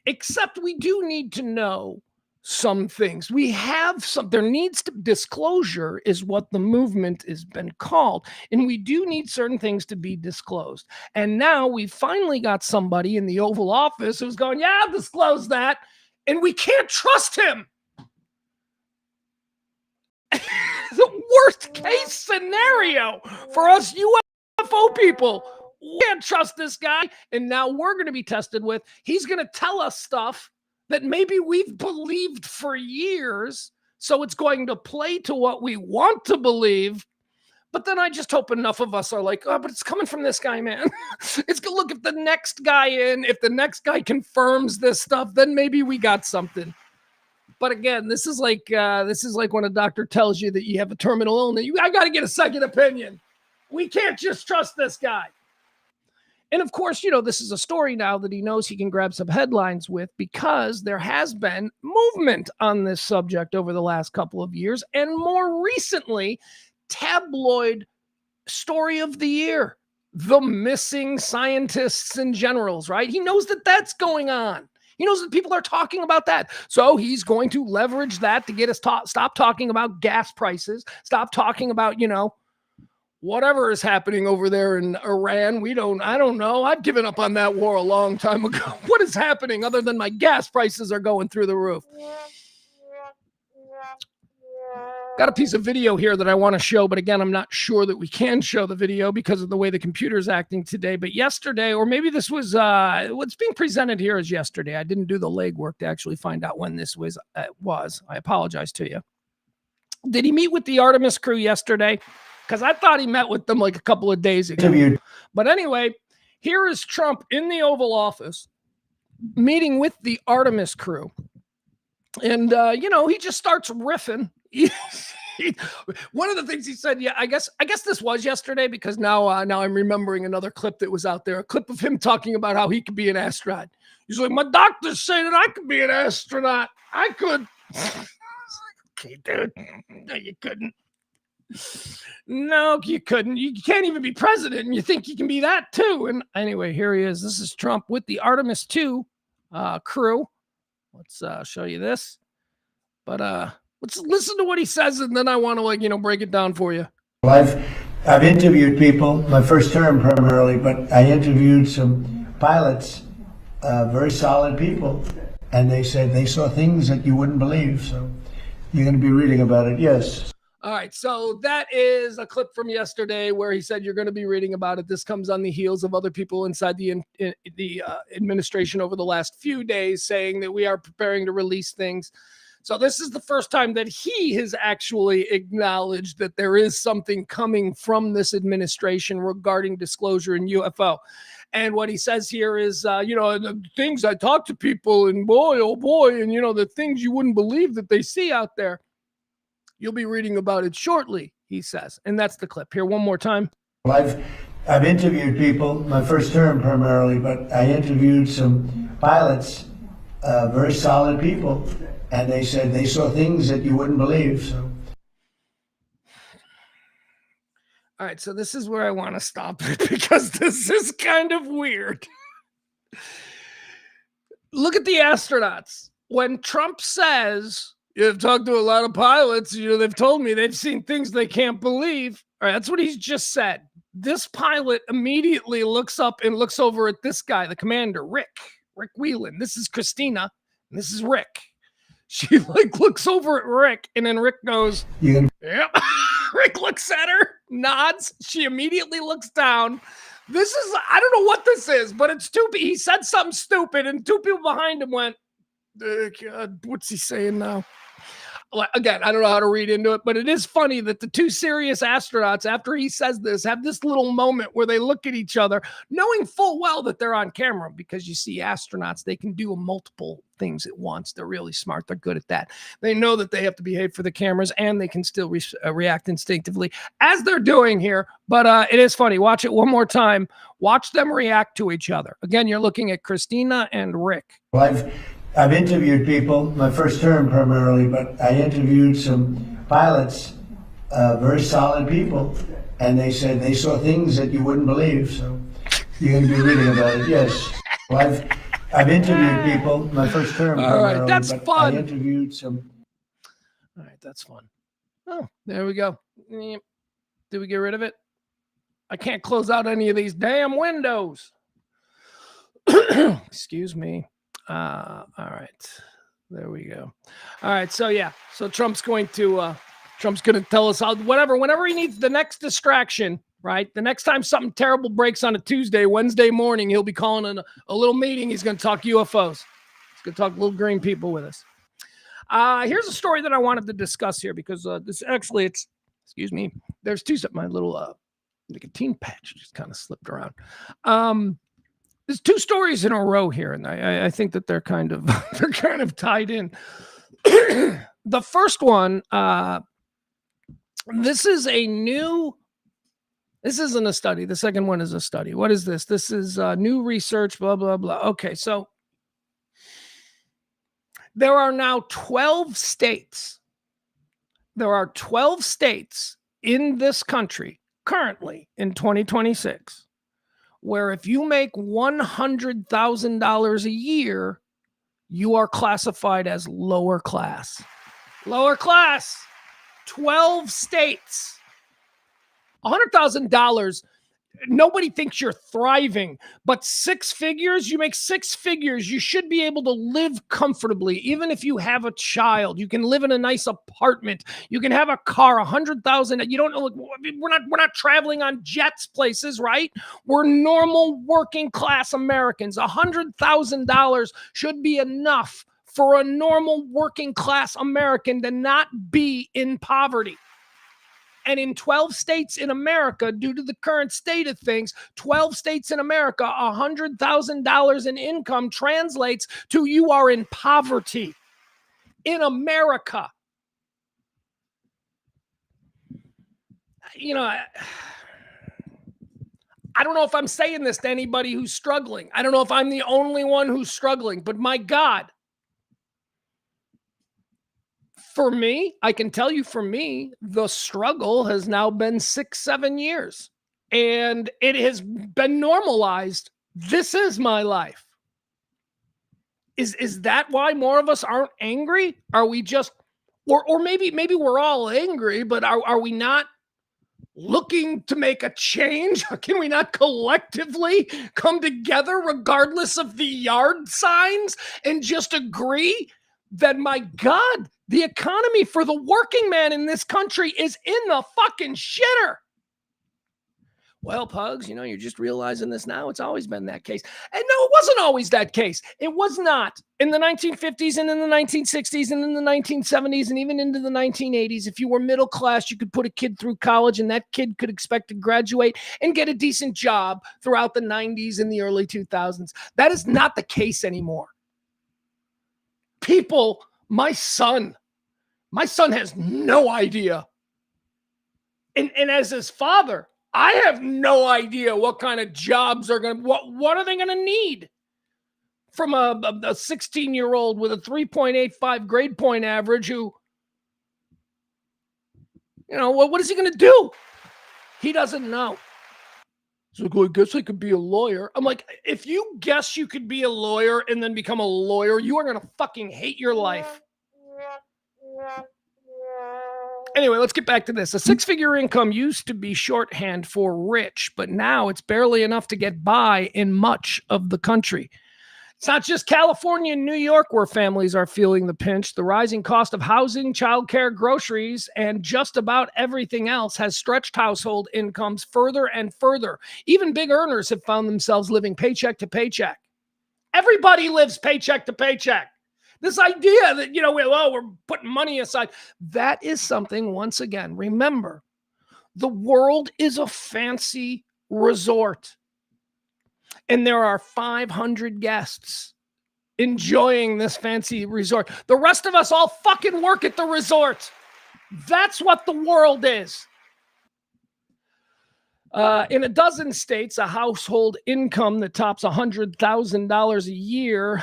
Except we do need to know some things. There needs to disclosure is what the movement has been called. And we do need certain things to be disclosed. And now we finally got somebody in the Oval Office who's going, yeah, I'll disclose that. And we can't trust him. The worst case scenario for us UFO people. We can't trust this guy. And now we're going to be tested with, he's going to tell us stuff that maybe we've believed for years. So it's going to play to what we want to believe. But then I just hope enough of us are like, oh, but it's coming from this guy, man. It's good. Look, if the next guy confirms this stuff, then maybe we got something. But again, this is like when a doctor tells you that you have a terminal illness. I got to get a second opinion. We can't just trust this guy. And of course, this is a story now that he knows he can grab some headlines with because there has been movement on this subject over the last couple of years. And more recently, tabloid story of the year, the missing scientists and generals, right? He knows that that's going on. He knows that people are talking about that. So he's going to leverage that to get us stop talking about gas prices, stop talking about, whatever is happening over there in Iran. I don't know. I've given up on that war a long time ago. What is happening other than my gas prices are going through the roof? Got a piece of video here that I want to show, but again, I'm not sure that we can show the video because of the way the computer's acting today. But yesterday, or maybe this was, what's being presented here is yesterday. I didn't do the legwork to actually find out when this was. I apologize to you. Did he meet with the Artemis crew yesterday? Because I thought he met with them like a couple of days ago. But anyway, here is Trump in the Oval Office meeting with the Artemis crew. And, he just starts riffing. One of the things he said, I guess this was yesterday because now I'm remembering another clip that was out there, a clip of him talking about how he could be an astronaut. He's like, my doctors say that I could be an astronaut. I could. Okay, dude. No, you couldn't. No, you couldn't. You can't even be president, and you think you can be that too. And anyway, here he is. This is Trump with the Artemis 2 crew. Let's show you this. But let's listen to what he says, and then I want to break it down for you. I've interviewed people, my first term primarily, but I interviewed some pilots, very solid people, and they said they saw things that you wouldn't believe. So you're going to be reading about it, yes. All right, so that is a clip from yesterday where he said you're going to be reading about it. This comes on the heels of other people inside the administration over the last few days saying that we are preparing to release things. So this is the first time that he has actually acknowledged that there is something coming from this administration regarding disclosure in UFO. And what he says here is, the things I talk to people and boy, oh boy, and, the things you wouldn't believe that they see out there. You'll be reading about it shortly, he says. And that's the clip. Here, one more time. I've interviewed people, my first term primarily, but I interviewed some pilots, very solid people, and they said they saw things that you wouldn't believe. So. All right, so this is where I want to stop it because this is kind of weird. Look at the astronauts. When Trump says, "You've talked to a lot of pilots, they've told me they've seen things they can't believe." All right, that's what he's just said. This pilot immediately looks up and looks over at this guy, the commander, Rick Whelan. This is Christina, and this is Rick. She looks over at Rick, and then Rick goes, "Yep." Rick looks at her, nods. She immediately looks down. I don't know what this is, but it's stupid. He said something stupid, and two people behind him went, God, what's he saying now? Again, I don't know how to read into it, but it is funny that the two serious astronauts, after he says this, have this little moment where they look at each other, knowing full well that they're on camera, because you see astronauts, they can do multiple things at once. They're really smart. They're good at that. They know that they have to behave for the cameras, and they can still react instinctively as they're doing here. But it is funny. Watch it one more time. Watch them react to each other. Again, you're looking at Christina and Rick. I've interviewed people, my first term primarily, but I interviewed some pilots, very solid people, and they said they saw things that you wouldn't believe. So you're going to be reading about it, yes. Well, I've interviewed people, my first term primarily, all right, that's but fun. I interviewed some. All right, that's fun. Oh, there we go. Did we get rid of it? I can't close out any of these damn windows. Excuse me. All right, there we go. All right, so yeah, so Trump's going to tell us how, whenever he needs the next distraction, right? The next time something terrible breaks on a Wednesday morning, he'll be calling a little meeting. He's going to talk UFOs. He's going to talk little green people with us. Here's a story that I wanted to discuss here because excuse me, there's two, my little nicotine patch just kind of slipped around. There's two stories in a row here, and I think that they're kind of tied in. The first one, this isn't a study. The second one is a study. What is this? This is new research, blah, blah, blah. Okay, so there are now 12 states. There are 12 states in this country currently in 2026 where if you make $100,000 a year, you are classified as lower class. Lower class. 12 states. $100,000. Nobody thinks you're thriving, but six figures, you make six figures, you should be able to live comfortably. Even if you have a child, you can live in a nice apartment. You can have a car, 100,000. You don't know, we're not traveling on jets places, right? We're normal working class Americans. $100,000 should be enough for a normal working class American to not be in poverty. And in 12 states in America, due to the current state of things, 12 states in America, $100,000 in income translates to you are in poverty in America. You know, I don't know if I'm saying this to anybody who's struggling. I don't know if I'm the only one who's struggling, but my God. For me, I can tell you for me, the struggle has now been 6-7 years and it has been normalized. This is my life. Is that why more of us aren't angry? Are we just, or maybe we're all angry, but are we not looking to make a change? Can we not collectively come together regardless of the yard signs and just agree that, my God, the economy for the working man in this country is in the fucking shitter? Well, Pugs, you're just realizing this now. It's always been that case. And no, it wasn't always that case. It was not. In the 1950s and in the 1960s and in the 1970s and even into the 1980s, if you were middle class, you could put a kid through college and that kid could expect to graduate and get a decent job throughout the 90s and the early 2000s. That is not the case anymore. People, my son My son has no idea. And as his father, I have no idea what kind of jobs are going to, what are they going to need from a 16-year-old with a 3.85 grade point average who, what is he going to do? He doesn't know. He's like, well, I guess I could be a lawyer. I'm like, if you guess you could be a lawyer and then become a lawyer, you are going to fucking hate your life. Anyway, let's get back to this. A six-figure income used to be shorthand for rich, but now it's barely enough to get by in much of the country. It's not just California and New York where families are feeling the pinch. The rising cost of housing, childcare, groceries, and just about everything else has stretched household incomes further and further. Even big earners have found themselves living paycheck to paycheck. Everybody lives paycheck to paycheck. This idea that, we're putting money aside, that is something, once again, remember, the world is a fancy resort. And there are 500 guests enjoying this fancy resort. The rest of us all fucking work at the resort. That's what the world is. In a dozen states, a household income that tops $100,000 a year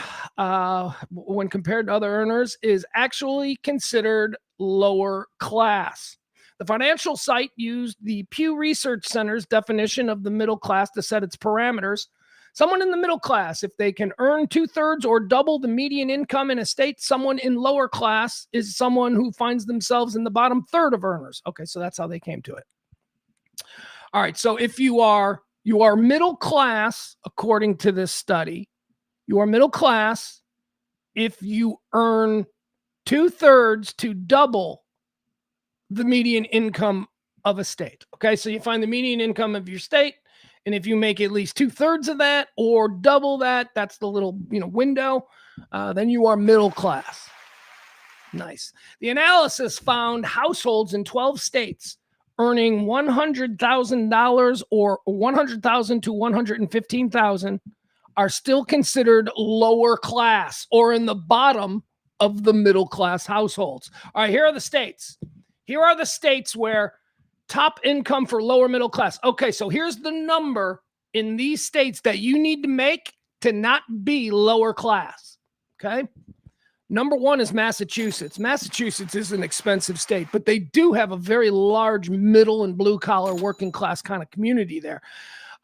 when compared to other earners is actually considered lower class. The financial site used the Pew Research Center's definition of the middle class to set its parameters. Someone in the middle class, if they can earn 2/3 or double the median income in a state. Someone in lower class is someone who finds themselves in the bottom third of earners. Okay, so that's how they came to it. All right, so if you are middle class, according to this study, you are middle class if you earn 2/3 to double the median income of a state. Okay, so you find the median income of your state, and if you make at least 2/3 of that or double that, that's the little window, then you are middle class. Nice. The analysis found households in 12 states earning $100,000 or $100,000 to $115,000 are still considered lower class or in the bottom of the middle class households. All right, here are the states. Here are the states where top income for lower middle class. Okay, so here's the number in these states that you need to make to not be lower class. Okay. Number one is Massachusetts. Massachusetts is an expensive state, but they do have a very large middle and blue collar working class kind of community there.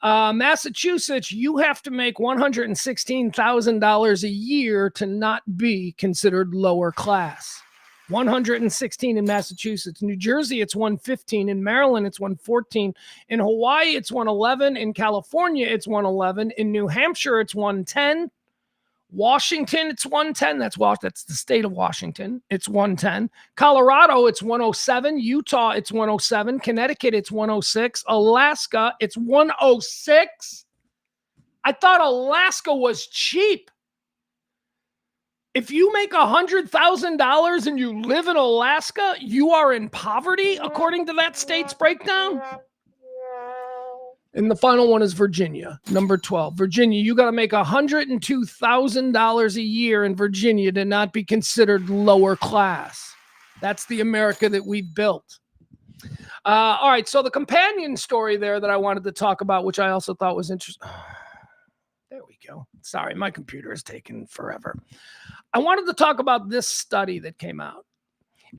Massachusetts, you have to make $116,000 a year to not be considered lower class. 116 in Massachusetts. New Jersey, it's 115. In Maryland, it's 114. In Hawaii, it's 111. In California, it's 111. In New Hampshire, it's 110. Washington, it's 110. That's the state of Washington. It's 110. Colorado, it's 107. Utah, it's 107. Connecticut, it's 106. Alaska, it's 106. I thought Alaska was cheap. If you make $100,000 and you live in Alaska, you are in poverty, according to that state's breakdown. And the final one is Virginia, number 12. Virginia, you got to make $102,000 a year in Virginia to not be considered lower class. That's the America that we've built. All right, so the companion story there that I wanted to talk about, which I also thought was interesting. There we go. Sorry, my computer is taking forever. I wanted to talk about this study that came out.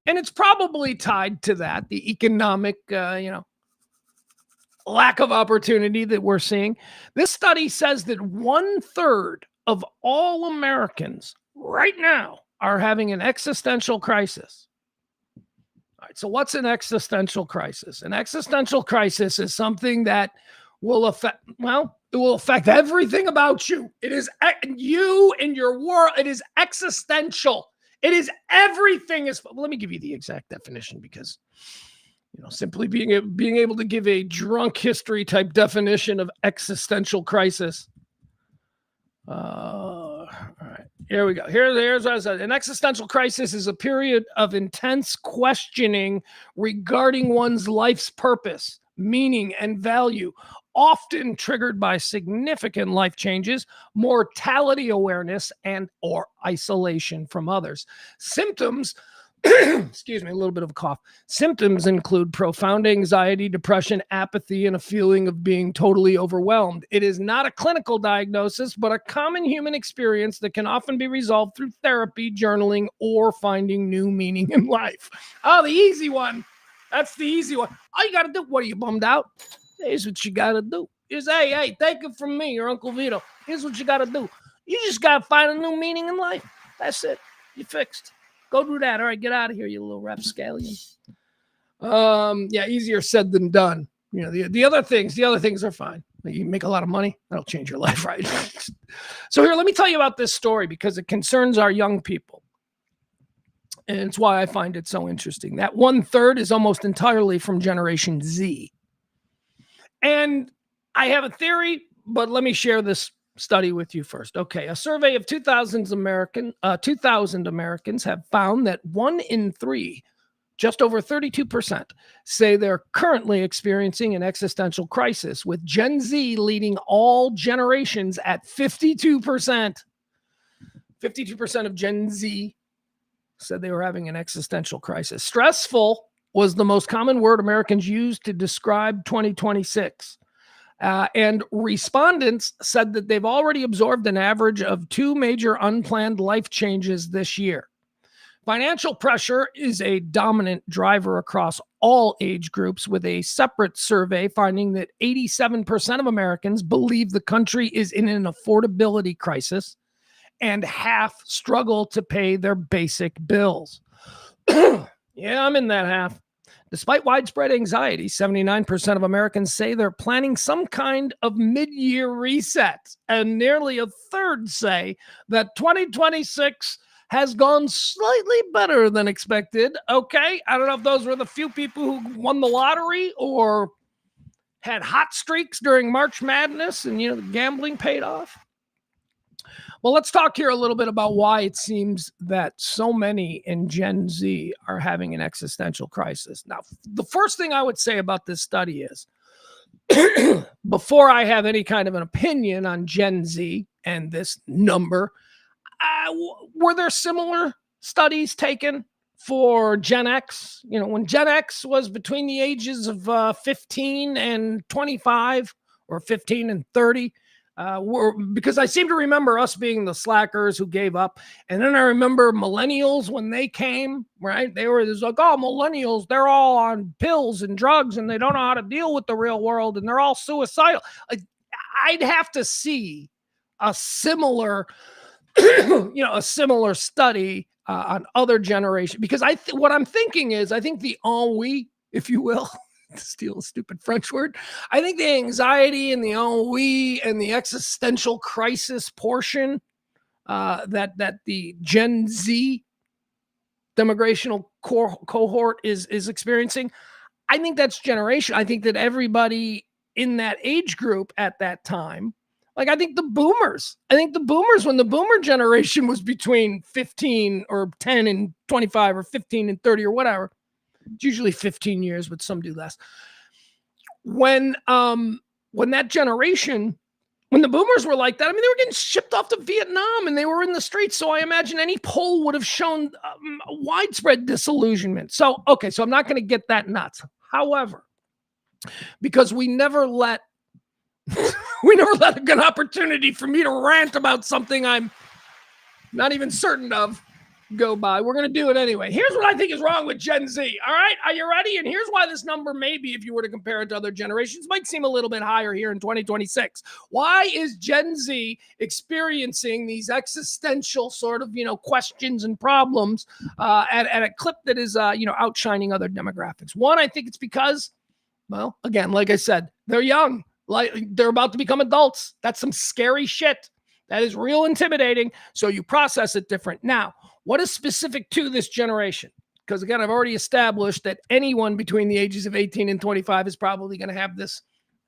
And it's probably tied to that, the economic, lack of opportunity that we're seeing. This study says that 1/3 of all Americans right now are having an existential crisis. All right, so what's an existential crisis? An existential crisis is something that will affect, it will affect everything about you. It is you and your world. It is existential. It is everything. Let me give you the exact definition because, simply being able to give a drunk history type definition of existential crisis. All right, here we go. Here's what I said. An existential crisis is a period of intense questioning regarding one's life's purpose, meaning, and value, often triggered by significant life changes, mortality awareness, and or isolation from others. Symptoms Excuse me, a little bit of a cough. Symptoms include profound anxiety, depression, apathy, and a feeling of being totally overwhelmed. It is not a clinical diagnosis, but a common human experience that can often be resolved through therapy, journaling, or finding new meaning in life. Oh, the easy one. That's the easy one. All you got to do, what are you bummed out? Here's what you got to do. Hey, take it from me, your Uncle Vito. Here's what you got to do. You just got to find a new meaning in life. That's it. You fixed. Go do that. All right, get out of here, you little rapscallion. Yeah, easier said than done. You know, the other things are fine. You make a lot of money, that'll change your life, right? So here, let me tell you about this story because it concerns our young people. And it's why I find it so interesting. That 1/3 is almost entirely from Generation Z. And I have a theory, but let me share this study with you first. Okay, a survey of 2,000 Americans have found that 1 in 3, just over 32%, say they're currently experiencing an existential crisis, with Gen Z leading all generations at 52%. 52% of Gen Z said they were having an existential crisis. Stressful was the most common word Americans used to describe 2026. And respondents said that they've already absorbed an average of 2 major unplanned life changes this year. Financial pressure is a dominant driver across all age groups, with a separate survey finding that 87% of Americans believe the country is in an affordability crisis, and half struggle to pay their basic bills. Yeah, I'm in that half. Despite widespread anxiety, 79% of Americans say they're planning some kind of mid-year reset, and nearly a third say that 2026 has gone slightly better than expected. Okay, I don't know if those were the few people who won the lottery or had hot streaks during March Madness and, the gambling paid off. Well, let's talk here a little bit about why it seems that so many in Gen Z are having an existential crisis. Now, the first thing I would say about this study is, before I have any kind of an opinion on Gen Z and this number, were there similar studies taken for Gen X? When Gen X was between the ages of 15 and 25 or 15 and 30, because I seem to remember us being the slackers who gave up. And then I remember millennials when they came, right? They were like, oh, millennials, they're all on pills and drugs and they don't know how to deal with the real world and they're all suicidal. I'd have to see a similar, a similar study on other generations, because what I'm thinking is, I think the ennui, if you will, to steal a stupid French word, I think the anxiety and the ennui and the existential crisis portion that the Gen Z demogrational cohort is experiencing, I think that's generation. I think that everybody in that age group at that time, like I think the boomers, when the boomer generation was between 15 or 10 and 25 or 15 and 30 or whatever, it's usually 15 years, but some do less. When that generation, when the boomers were like that, I mean, they were getting shipped off to Vietnam and they were in the streets. So I imagine any poll would have shown widespread disillusionment. So I'm not going to get that nuts. However, because we never let a good opportunity for me to rant about something I'm not even certain of go by. We're going to do it anyway. Here's what I think is wrong with Gen Z. All right. Are you ready? And here's why this number, maybe if you were to compare it to other generations, might seem a little bit higher here in 2026. Why is Gen Z experiencing these existential sort of, questions and problems at a clip that is, outshining other demographics? One, I think it's because, well, again, like I said, they're young. Like they're about to become adults. That's some scary shit. That is real intimidating. So you process it different. Now, what is specific to this generation? Because again, I've already established that anyone between the ages of 18 and 25 is probably going to have this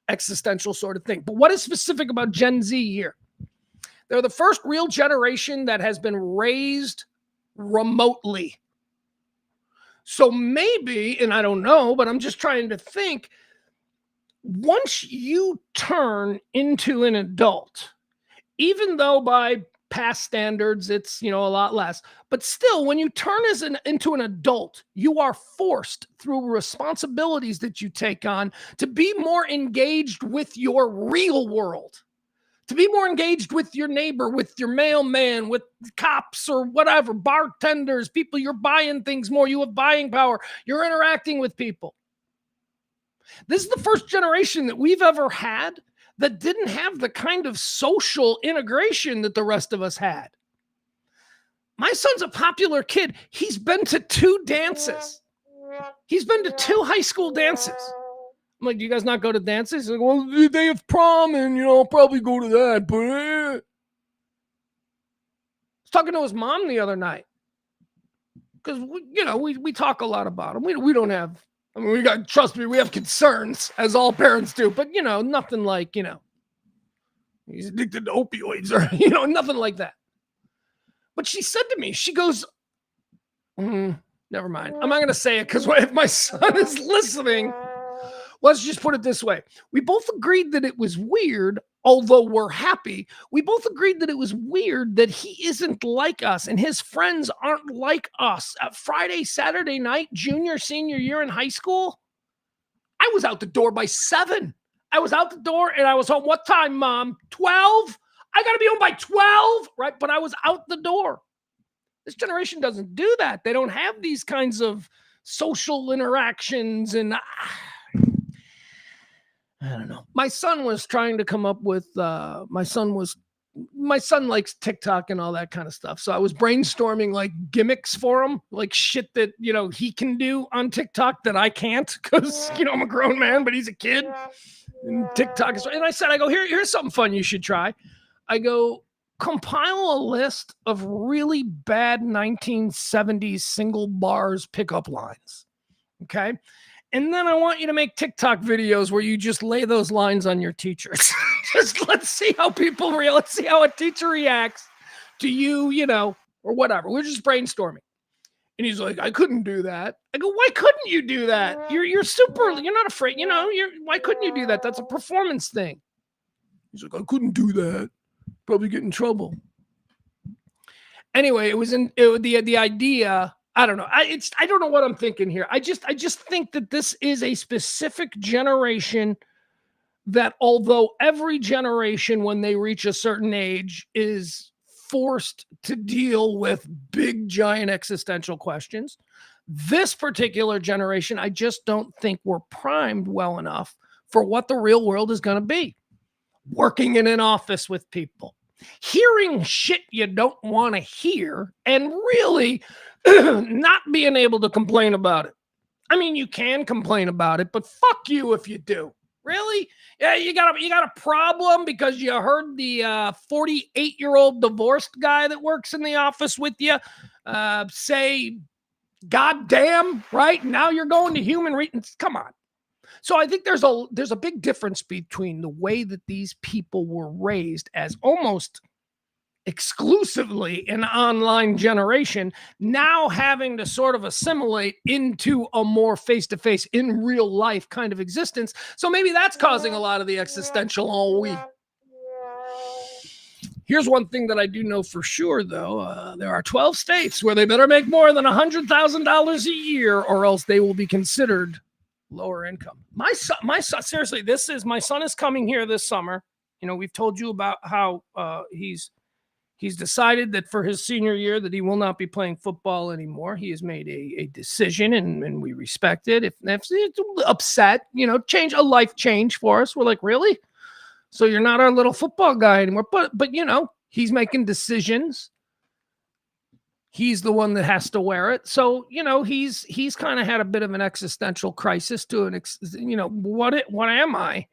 existential sort of thing. But what is specific about Gen Z here? They're the first real generation that has been raised remotely. So maybe, and I don't know, but I'm just trying to think, once you turn into an adult, even though by past standards, it's, a lot less. But still, when you turn into an adult, you are forced through responsibilities that you take on to be more engaged with your real world, to be more engaged with your neighbor, with your mailman, with cops or whatever, bartenders, people. You're buying things more. You have buying power. You're interacting with people. This is the first generation that we've ever had that didn't have the kind of social integration that the rest of us had. My son's a popular kid. He's been to 2 dances. He's been to 2 high school dances. I'm like, do you guys not go to dances? He's like, well, they have prom and, I'll probably go to that. But I was talking to his mom the other night because, we talk a lot about him. We don't have, trust me, we have concerns, as all parents do, but, nothing like, he's addicted to opioids or, nothing like that. But she said to me, she goes, never mind. I'm not going to say it because if my son is listening, let's just put it this way. We both agreed that it was weird, although we're happy. We both agreed that it was weird that he isn't like us and his friends aren't like us. Friday, Saturday night, junior, senior year in high school, I was out the door by 7. I was out the door and I was home. What time, Mom? 12? I got to be home by 12, right? But I was out the door. This generation doesn't do that. They don't have these kinds of social interactions. And I don't know. My son was trying to come up with, my son likes TikTok and all that kind of stuff. So I was brainstorming like gimmicks for him, like shit that, he can do on TikTok that I can't because, I'm a grown man, but he's a kid. And TikTok is, and I said, here's something fun you should try. I go, compile a list of really bad 1970s single bars pickup lines. Okay. And then I want you to make TikTok videos where you just lay those lines on your teachers. Just let's see how let's see how a teacher reacts to you, or whatever. We're just brainstorming. And he's like, I couldn't do that. I go, why couldn't you do that? You're super, you're not afraid, why couldn't you do that? That's a performance thing. He's like, I couldn't do that. Probably get in trouble. Anyway, the idea. I don't know. I don't know what I'm thinking here. I just think that this is a specific generation that, although every generation when they reach a certain age is forced to deal with big, giant existential questions, this particular generation, I just don't think we're primed well enough for what the real world is going to be. Working in an office with people, hearing shit you don't want to hear, and really not being able to complain about it. I mean, you can complain about it, but fuck you if you do. Really? Yeah, you got a problem because you heard the 48-year-old divorced guy that works in the office with you say, "God damn!" Right now, you're going to human reasons. Come on. So I think there's a big difference between the way that these people were raised as almost exclusively an online generation, now having to sort of assimilate into a more face-to-face in real life kind of existence. So maybe that's causing a lot of the existential ennui. Here's one thing that I do know for sure, though. There are 12 states where they better make more than $100,000 a year or else they will be considered lower income. My son, seriously, my son is coming here this summer. We've told you about how he's decided that for his senior year that he will not be playing football anymore. He has made a decision and we respect it. If it's upset, change, a life change for us. We're like, really? So you're not our little football guy anymore. But he's making decisions. He's the one that has to wear it. So, he's kind of had a bit of an existential crisis to what am I?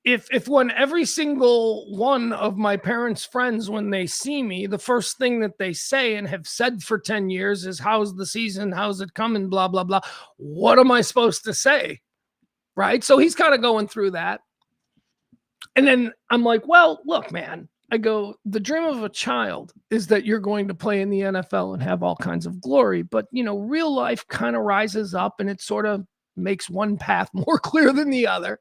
If when every single one of my parents' friends, when they see me, the first thing that they say and have said for 10 years is, how's the season? How's it coming? Blah, blah, blah. What am I supposed to say? Right. So he's kind of going through that. And then I'm like, well, look, man, I go, the dream of a child is that you're going to play in the NFL and have all kinds of glory. But, real life kind of rises up and it sort of makes one path more clear than the other.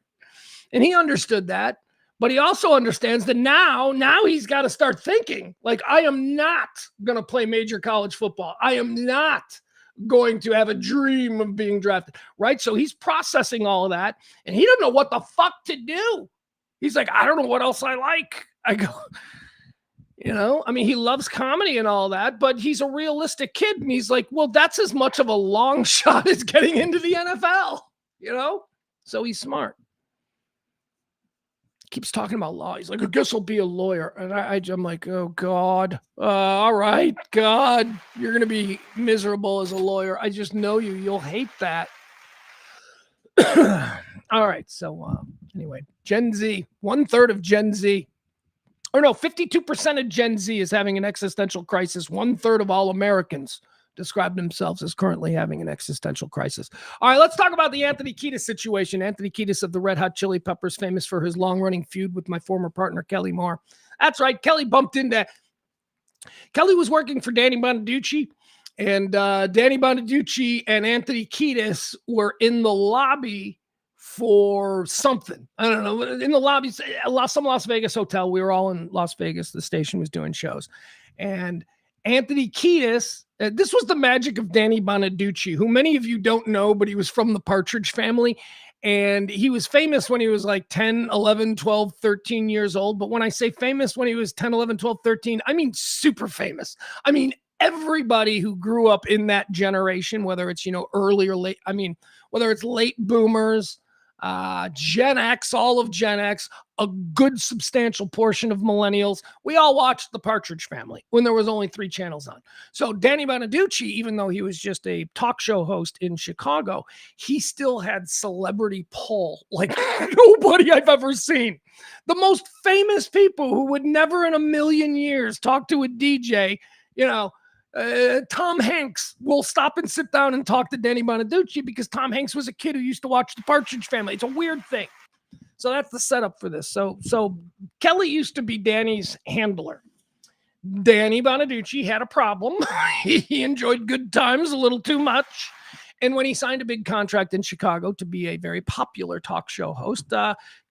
And he understood that. But he also understands that now he's got to start thinking like, I am not going to play major college football. I am not going to have a dream of being drafted, right? So he's processing all of that, and he doesn't know what the fuck to do. He's like, I don't know what else I like. I go, I mean, he loves comedy and all that, but he's a realistic kid. And he's like, well, that's as much of a long shot as getting into the NFL, So he's smart. Keeps talking about law. He's like, I guess I'll be a lawyer. And I'm like, oh, God. All right, God, you're going to be miserable as a lawyer. I just know you. You'll hate that. All right. So anyway, Gen Z, 1/3 of Gen Z. Or no, 52% of Gen Z is having an existential crisis. 1/3 of all Americans describe themselves as currently having an existential crisis. All right, let's talk about the Anthony Kiedis situation. Anthony Kiedis of the Red Hot Chili Peppers, famous for his long-running feud with my former partner, Kelly Moore. That's right, Kelly was working for Danny Bonaducci, and Danny Bonaducci and Anthony Kiedis were in the lobby for something. I don't know. In the lobby, some Las Vegas hotel. We were all in Las Vegas. The station was doing shows. And Anthony Kiedis, this was the magic of Danny Bonaducci, who many of you don't know, but he was from the Partridge Family. And he was famous when he was like 10, 11, 12, 13 years old. But when I say famous when he was 10, 11, 12, 13, I mean super famous. I mean, everybody who grew up in that generation, whether it's, early or late, whether it's late boomers, Gen X, all of Gen X, a good substantial portion of millennials. We all watched the Partridge Family when there was only 3 channels on. So Danny Bonaducci, even though he was just a talk show host in Chicago, he still had celebrity pull like nobody I've ever seen. The most famous people who would never in a million years talk to a DJ, Tom Hanks will stop and sit down and talk to Danny Bonaducci because Tom Hanks was a kid who used to watch the Partridge Family. It's a weird thing. So that's the setup for this. So Kelly used to be Danny's handler. Danny Bonaducci had a problem. He enjoyed good times a little too much. And when he signed a big contract in Chicago to be a very popular talk show host,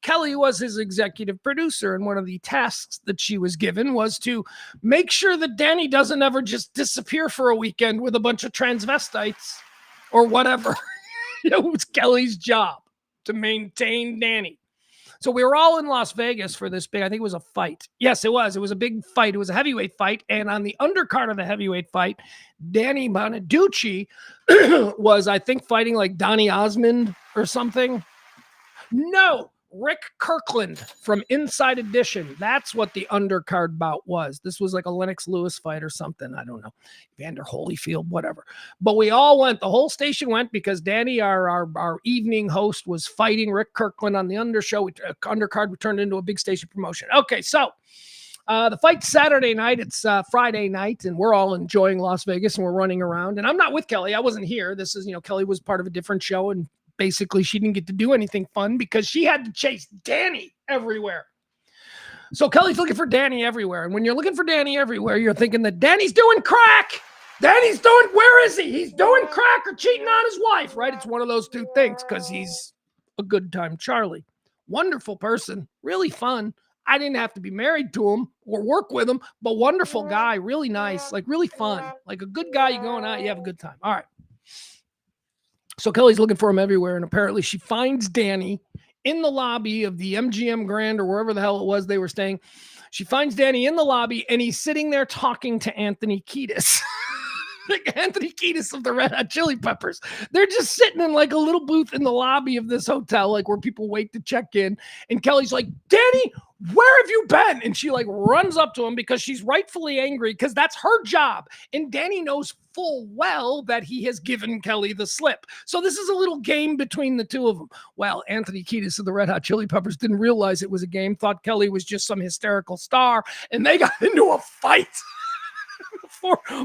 Kelly was his executive producer. And one of the tasks that she was given was to make sure that Danny doesn't ever just disappear for a weekend with a bunch of transvestites or whatever. It was Kelly's job to maintain Danny. So we were all in Las Vegas for this big, I think it was a fight. Yes, it was. It was a big fight. It was a heavyweight fight. And on the undercard of the heavyweight fight, Danny Bonaducci was, I think, fighting like Donny Osmond or something. No, Rick Kirkland from Inside Edition. That's what the undercard bout was. This was like a Lennox Lewis fight or something. I don't know. Vander Holyfield, whatever. But we all went. The whole station went because Danny, our evening host, was fighting Rick Kirkland on the undercard. We turned into a big station promotion. Okay, so the fight's Saturday night. It's Friday night, and we're all enjoying Las Vegas, and we're running around. And I'm not with Kelly. I wasn't here. This is, Kelly was part of a different show, and basically she didn't get to do anything fun because she had to chase Danny everywhere. So Kelly's looking for Danny everywhere. And when you're looking for Danny everywhere, you're thinking that Danny's doing crack. Where is he? He's doing crack or cheating on his wife, right? It's one of those two things because he's a good time Charlie. Wonderful person, really fun. I didn't have to be married to him or work with him, but wonderful guy, really nice, like really fun, like a good guy. You going out, you have a good time. All right. So Kelly's looking for him everywhere, and apparently she finds Danny in the lobby of the MGM Grand or wherever the hell it was they were staying. She finds Danny in the lobby, and he's sitting there talking to Anthony Kiedis. Like Anthony Kiedis of the Red Hot Chili Peppers. They're just sitting in like a little booth in the lobby of this hotel, like where people wait to check in. And Kelly's like, Danny, where have you been? And she like runs up to him because she's rightfully angry because that's her job. And Danny knows full well that he has given Kelly the slip. So this is a little game between the two of them. Well, Anthony Kiedis of the Red Hot Chili Peppers didn't realize it was a game, thought Kelly was just some hysterical star, and they got into a fight.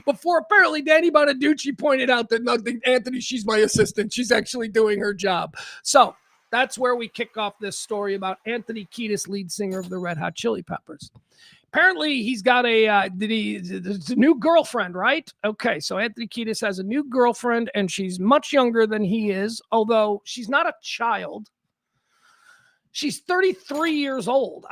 Before apparently Danny Bonaducci pointed out that nothing, Anthony, she's my assistant. She's actually doing her job. So that's where we kick off this story about Anthony Kiedis, lead singer of the Red Hot Chili Peppers. Apparently he's got a new girlfriend, right? Okay, so Anthony Kiedis has a new girlfriend, and she's much younger than he is, although she's not a child. She's 33 years old.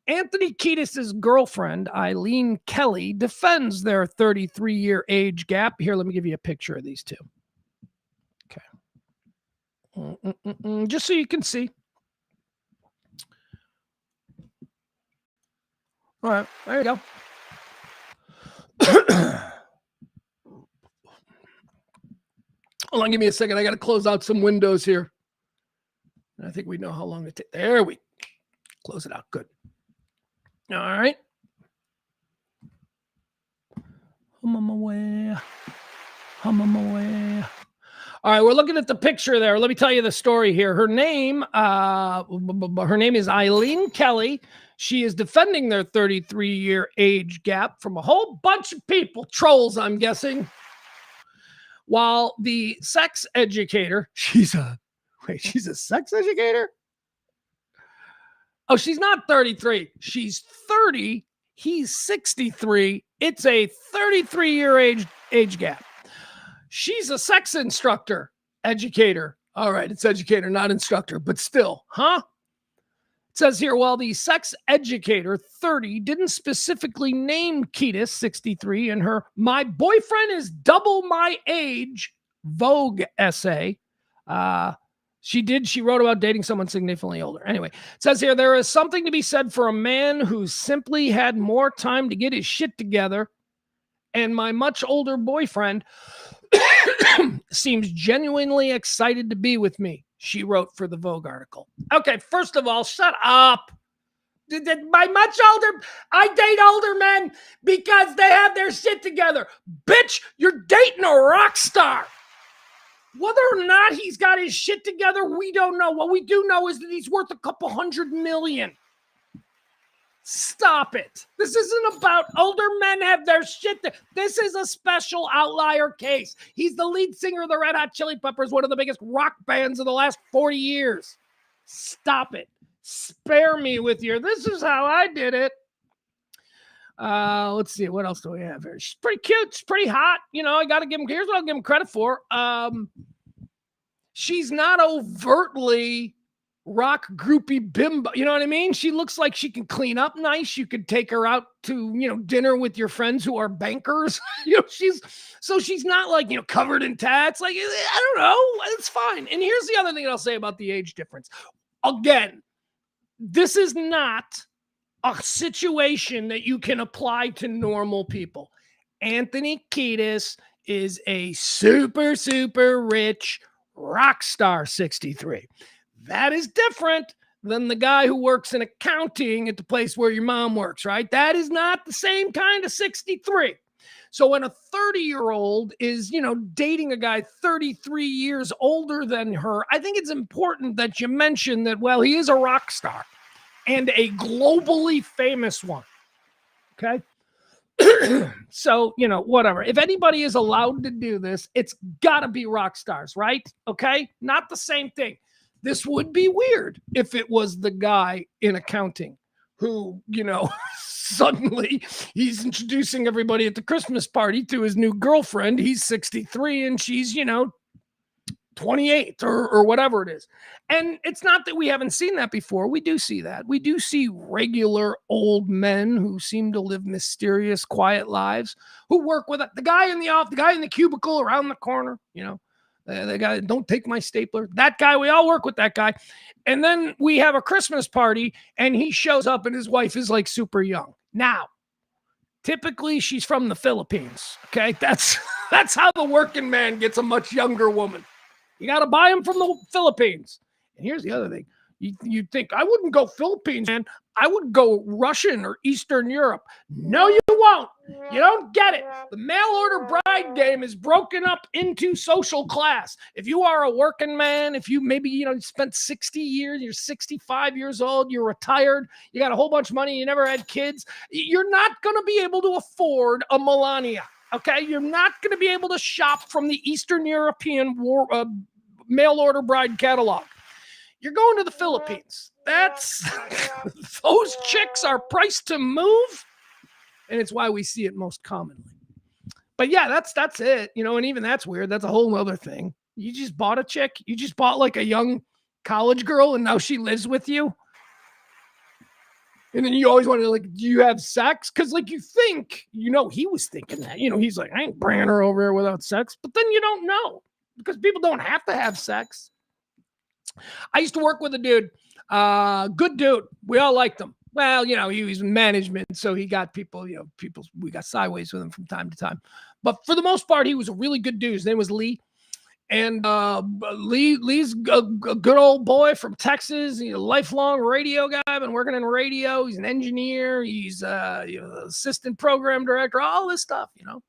Anthony Kiedis' girlfriend, Eileen Kelly, defends their 33-year age gap. Here, let me give you a picture of these two. Okay. Just so you can see. All right, there you go. Hold on, give me a second. I got to close out some windows here. I think we know how long it takes. There we close it out. Good. All right. I'm on my way. All right, we're looking at the picture there. Let me tell you the story here. Her name is Eileen Kelly. She is defending their 33-year age gap from a whole bunch of people, trolls, I'm guessing. While the sex educator, she's a sex educator? Oh, she's not 33. She's 30. He's 63. It's a 33-year age gap. She's a sex instructor, educator. All right, it's educator, not instructor, but still, huh? It says here, while the sex educator, 30, didn't specifically name Kiedis, 63, in her "My Boyfriend is Double My Age" Vogue essay. She wrote about dating someone significantly older. Anyway, it says here, there is something to be said for a man who simply had more time to get his shit together, and my much older boyfriend seems genuinely excited to be with me, she wrote for the Vogue article. Okay, first of all, shut up. My much older, I date older men because they have their shit together. Bitch, you're dating a rock star. Whether or not he's got his shit together, we don't know. What we do know is that he's worth a couple $100 million. Stop it. This isn't about older men have their shit. This is a special outlier case. He's the lead singer of the Red Hot Chili Peppers, one of the biggest rock bands of the last 40 years. Stop it. Spare me with your, this is how I did it. Let's see. What else do we have here? She's pretty cute. She's pretty hot. You know, I got to give him, here's what I'll give him credit for. She's not overtly rock groupie bimbo. You know what I mean? She looks like she can clean up nice. You could take her out to, dinner with your friends who are bankers. She's not like, covered in tats. Like, I don't know. It's fine. And here's the other thing I'll say about the age difference. Again, this is not a situation that you can apply to normal people. Anthony Kiedis is a super, super rich rock star 63. That is different than the guy who works in accounting at the place where your mom works, right? That is not the same kind of 63. So when a 30-year-old is, dating a guy 33 years older than her, I think it's important that you mention that, well, he is a rock star and a globally famous one. Okay? So, whatever. If anybody is allowed to do this, it's got to be rock stars, right? Okay? Not the same thing. This would be weird if it was the guy in accounting who, suddenly he's introducing everybody at the Christmas party to his new girlfriend. He's 63 and she's, 28 or whatever it is. And it's not that we haven't seen that before. We do see that. We do see regular old men who seem to live mysterious, quiet lives, who work with the guy in the office, the guy in the cubicle around the corner, the guy, don't take my stapler. That guy, we all work with that guy. And then we have a Christmas party and he shows up and his wife is like super young. Now, typically she's from the Philippines. Okay. That's how the working man gets a much younger woman. You got to buy them from the Philippines. And here's the other thing. You'd think, I wouldn't go Philippines, man. I would go Russian or Eastern Europe. No, you won't. You don't get it. The mail order bride game is broken up into social class. If you are a working man, if you maybe, spent 60 years, you're 65 years old, you're retired, you got a whole bunch of money, you never had kids, you're not going to be able to afford a Melania. Okay, you're not going to be able to shop from the Eastern European mail order bride catalog. You're going to the Philippines. Those chicks are priced to move, and it's why we see it most commonly. But yeah, that's it. And even that's weird. That's a whole other thing. You just bought a chick. You just bought like a young college girl and now she lives with you. And then you always want to, like, do you have sex? Because, like, you think, you know, he was thinking that. You know, he's like, I ain't bringing her over here without sex. But then you don't know because people don't have to have sex. I used to work with a dude, good dude. We all liked him. Well, you know, he was in management, so he got people, you know, we got sideways with him from time to time. But for the most part, he was a really good dude. His name was Lee. And Lee's a good old boy from Texas. He's a lifelong radio guy. Been working in radio. He's an engineer. He's assistant program director. All this stuff, you know.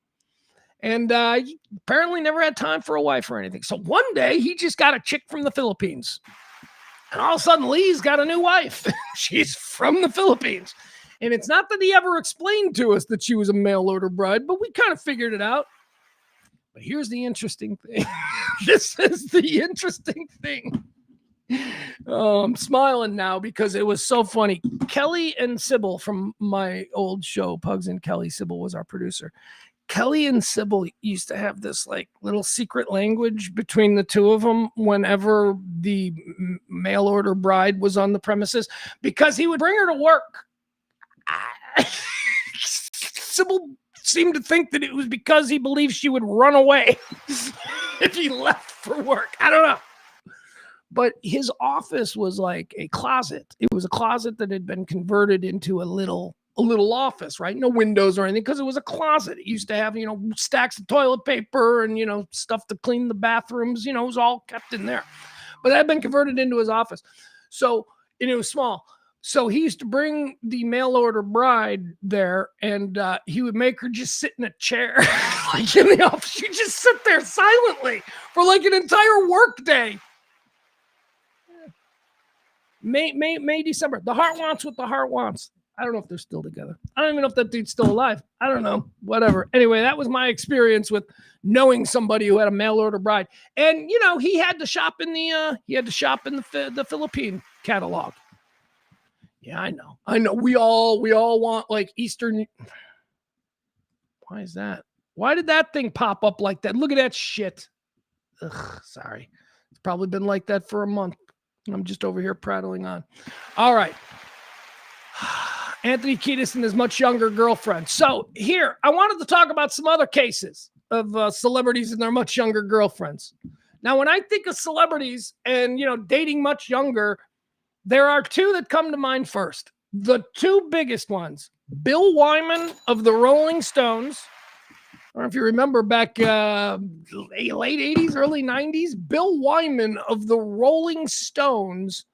And he apparently never had time for a wife or anything. So one day he just got a chick from the Philippines, and all of a sudden Lee's got a new wife. She's from the Philippines, and it's not that he ever explained to us that she was a mail order bride, but we kind of figured it out. But here's the interesting thing. This is the interesting thing. I'm smiling now because it was so funny. Kelly and Sybil from my old show, Pugs and Kelly, Sybil was our producer. Kelly and Sybil used to have this like little secret language between the two of them whenever the mail order bride was on the premises, because he would bring her to work. Sybil seemed to think that it was because he believed she would run away if he left for work. I don't know. But his office was like a closet. It was a closet that had been converted into a little office, right? No windows or anything, because it was a closet. It used to have, you know, stacks of toilet paper and, you know, stuff to clean the bathrooms. You know, it was all kept in there. But that had been converted into his office. So, and it was small. So he used to bring the mail order bride there, and he would make her just sit in a chair, like in the office. She'd just sit there silently for like an entire work day. May, December. The heart wants what the heart wants. I don't know if they're still together. I don't even know if that dude's still alive. I don't know. Whatever. Anyway, that was my experience with knowing somebody who had a mail order bride. And you know, he had to shop in the Philippine catalog. Yeah, I know. We all want like Eastern. Why is that? Why did that thing pop up like that? Look at that shit. Ugh, sorry. It's probably been like that for a month. I'm just over here prattling on. All right. Anthony Kiedis and his much younger girlfriend. So here, I wanted to talk about some other cases of celebrities and their much younger girlfriends. Now, when I think of celebrities and, you know, dating much younger, there are two that come to mind first. The two biggest ones, Bill Wyman of the Rolling Stones. I don't know if you remember back late 80s, early 90s. Bill Wyman of the Rolling Stones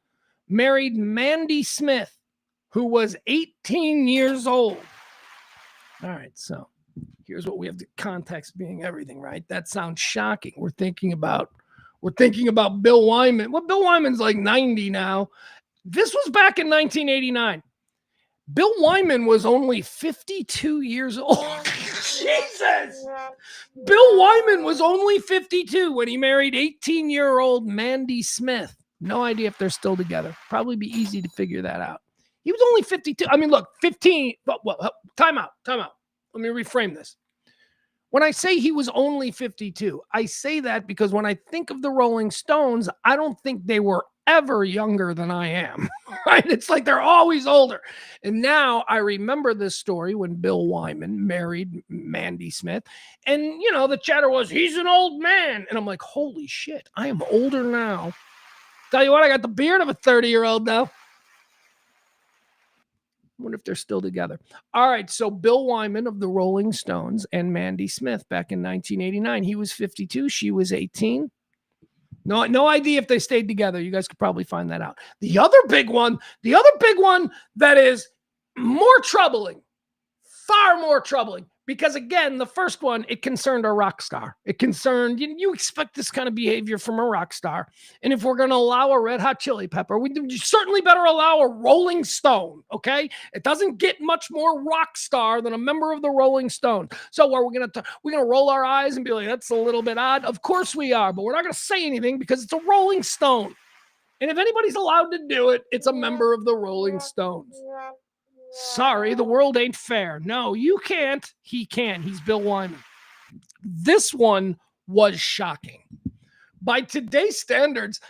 married Mandy Smith, who was 18 years old. All right, so here's what we have, the context being everything, right? That sounds shocking. We're thinking about Bill Wyman. Well, Bill Wyman's like 90 now. This was back in 1989. Bill Wyman was only 52 years old. Jesus! Bill Wyman was only 52 when he married 18-year-old Mandy Smith. No idea if they're still together. Probably be easy to figure that out. He was only 52. I mean, look, 15. Well, time out. Let me reframe this. When I say he was only 52, I say that because when I think of the Rolling Stones, I don't think they were ever younger than I am, right? It's like they're always older. And now I remember this story when Bill Wyman married Mandy Smith. And, you know, the chatter was, he's an old man. And I'm like, holy shit, I am older now. Tell you what, I got the beard of a 30-year-old now. I wonder if they're still together. All right, so Bill Wyman of the Rolling Stones and Mandy Smith back in 1989. He was 52. She was 18. No idea if they stayed together. You guys could probably find that out. The other big one that is more troubling, far more troubling, because again, the first one, it concerned a rock star. It concerned, you expect this kind of behavior from a rock star. And if we're going to allow a Red Hot Chili Pepper, we certainly better allow a Rolling Stone, okay? It doesn't get much more rock star than a member of the Rolling Stone. So are we going to roll our eyes and be like, that's a little bit odd? Of course we are, but we're not going to say anything because it's a Rolling Stone. And if anybody's allowed to do it, it's a member of the Rolling Stones. Sorry, the world ain't fair. No, you can't. He can. He's Bill Wyman. This one was shocking. By today's standards,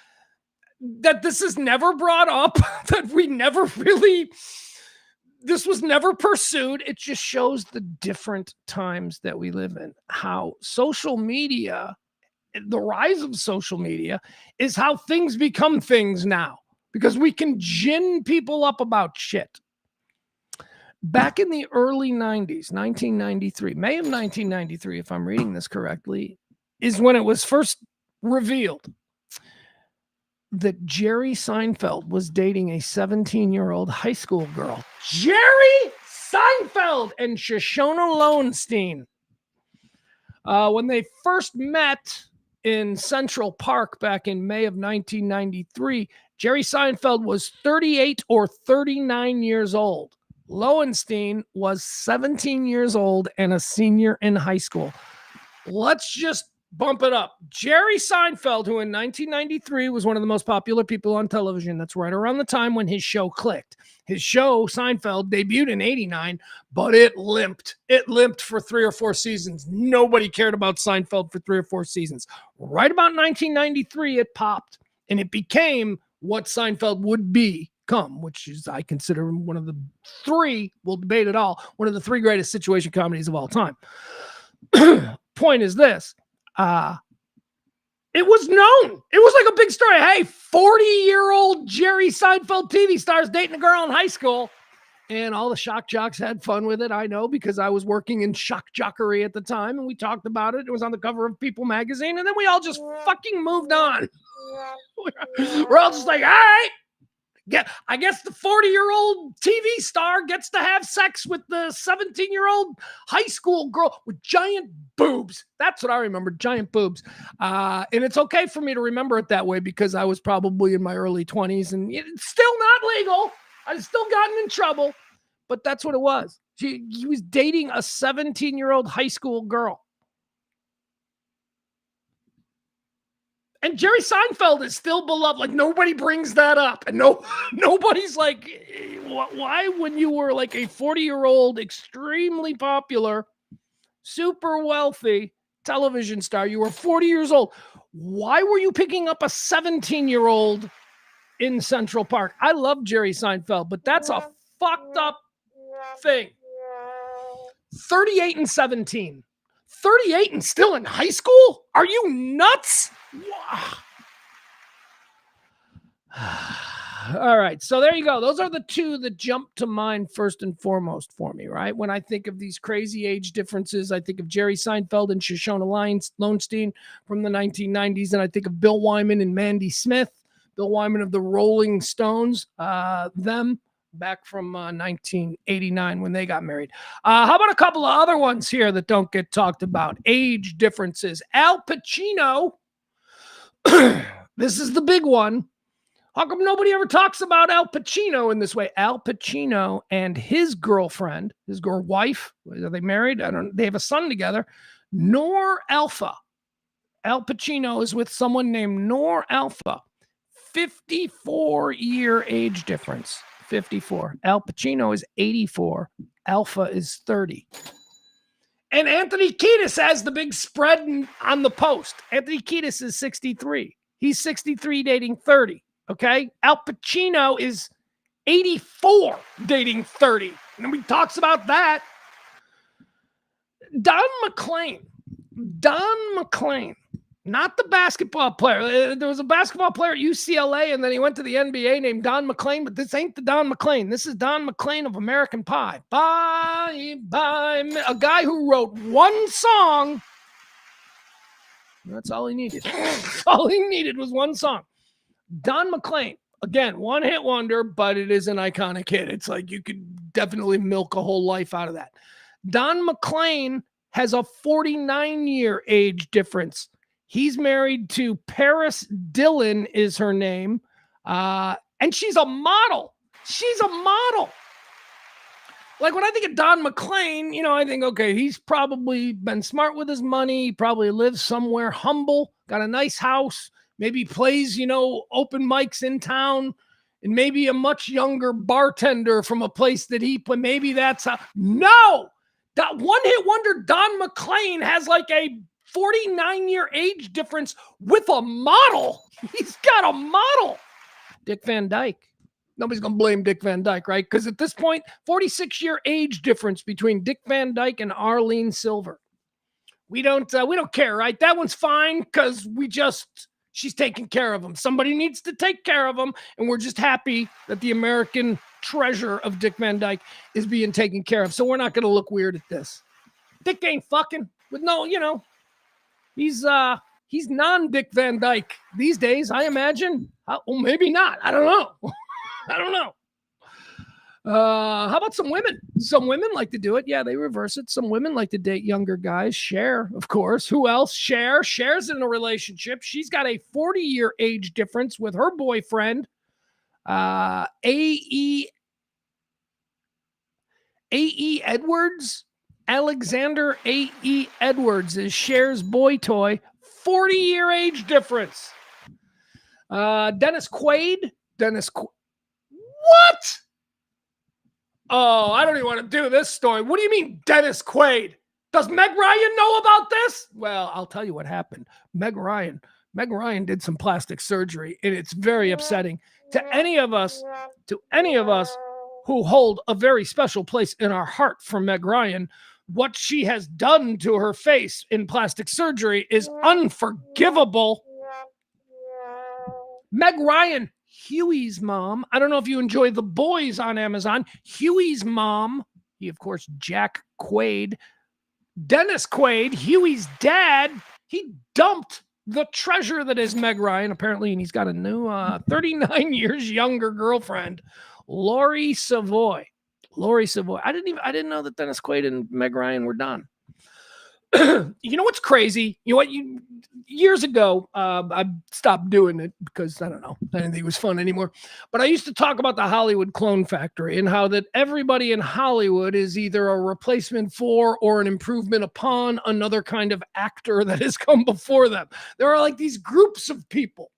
that this is never brought up, that we never really, this was never pursued. It just shows the different times that we live in, how social media, the rise of social media is how things become things now, because we can gin people up about shit. Back in the early 90s, 1993, May of 1993, if I'm reading this correctly, is when it was first revealed that Jerry Seinfeld was dating a 17-year-old high school girl. Jerry Seinfeld and Shoshona Lowenstein. When they first met in Central Park back in May of 1993, Jerry Seinfeld was 38 or 39 years old. Lowenstein was 17 years old and a senior in high school. Let's just bump it up. Jerry Seinfeld, who in 1993 was one of the most popular people on television. That's right around the time when his show clicked. His show, Seinfeld, debuted in 89, but it limped. It limped for 3 or 4 seasons. Nobody cared about Seinfeld for 3 or 4 seasons. Right about 1993, it popped, and it became what Seinfeld would become, which is, I consider, one of the 3, we'll debate it all, one of the 3 greatest situation comedies of all time. Point is this. It was known. It was like a big story. Hey, 40-year-old Jerry Seinfeld TV stars dating a girl in high school. And all the shock jocks had fun with it. I know, because I was working in shock jockery at the time, and we talked about it. It was on the cover of People magazine, and then we all just fucking moved on. We're all just like, all right. Yeah, I guess the 40-year-old TV star gets to have sex with the 17-year-old high school girl with giant boobs. That's what I remember, giant boobs. And it's okay for me to remember it that way, because I was probably in my early 20s, and it's still not legal. I've still gotten in trouble, but that's what it was. He was dating a 17-year-old high school girl. And Jerry Seinfeld is still beloved. Like, nobody brings that up. And nobody's like, why, when you were like a 40-year-old, extremely popular, super wealthy television star, you were 40 years old, why were you picking up a 17-year-old in Central Park? I love Jerry Seinfeld, but that's a fucked up thing. 38 and 17. 38 and still in high school? Are you nuts? All right, so there you go. Those are the 2 that jump to mind first and foremost for me, right? When I think of these crazy age differences, I think of Jerry Seinfeld and Shoshona Lowenstein from the 1990s, and I think of Bill Wyman and Mandy Smith. Bill Wyman of the Rolling Stones, them back from 1989 when they got married. How about a couple of other ones here that don't get talked about? Age differences. Al Pacino. This is the big one. How come nobody ever talks about Al Pacino in this way? Al Pacino and his girlfriend, his wife, are they married? They have a son together. Noor Alpha. Al Pacino is with someone named Noor Alpha. 54-year age difference. 54. Al Pacino is 84. Alpha is 30. And Anthony Kiedis has the big spread on the post. Anthony Kiedis is 63. He's 63 dating 30. Okay? Al Pacino is 84 dating 30. And nobody talks about that. Don McClain. Not the basketball player. There was a basketball player at UCLA, and then he went to the NBA named Don McClain, but this ain't the Don McClain. This is Don McClain of American Pie. Bye. A guy who wrote one song. That's all he needed. All he needed was one song. Don McClain. Again, one hit wonder, but it is an iconic hit. It's like you could definitely milk a whole life out of that. Don McClain has a 49-year age difference. He's married to Paris Dillon is her name. And she's a model. Like, when I think of Don McClain, I think, okay, he's probably been smart with his money. He probably lives somewhere humble, got a nice house, maybe plays, open mics in town, and maybe a much younger bartender from a place that he played. Maybe that's how. No! That one-hit wonder Don McClain has like a 49-year age difference with a model. He's got a model. Dick Van Dyke. Nobody's going to blame Dick Van Dyke, right? Because at this point, 46-year age difference between Dick Van Dyke and Arlene Silver. We don't care, right? That one's fine because she's taking care of him. Somebody needs to take care of him, and we're just happy that the American treasure of Dick Van Dyke is being taken care of. So we're not going to look weird at this. Dick ain't fucking with he's non-Dick Van Dyke these days, I imagine. Well, maybe not. I don't know. I don't know. How about some women? Some women like to do it. Yeah, they reverse it. Some women like to date younger guys. Cher, of course. Who else? Cher. Cher's in a relationship. She's got a 40-year age difference with her boyfriend. A.E. Edwards. Alexander A.E. Edwards is Cher's boy toy. 40-year age difference. Dennis Quaid. What? Oh, I don't even want to do this story. What do you mean, Dennis Quaid? Does Meg Ryan know about this? Well, I'll tell you what happened. Meg Ryan did some plastic surgery, and it's very upsetting to any of us who hold a very special place in our heart for Meg Ryan. What she has done to her face in plastic surgery is unforgivable. Meg Ryan, Huey's mom. I don't know if you enjoy The Boys on Amazon. Huey's mom, he, of course, Jack Quaid. Dennis Quaid, Huey's dad, he dumped the treasure that is Meg Ryan, apparently, and he's got a new 39 years younger girlfriend, Lori Savoy. I didn't know that Dennis Quaid and Meg Ryan were done. You know what's crazy? You know what? Years ago, I stopped doing it because I don't know, I didn't think it was fun anymore. But I used to talk about the Hollywood clone factory and how that everybody in Hollywood is either a replacement for or an improvement upon another kind of actor that has come before them. There are like these groups of people.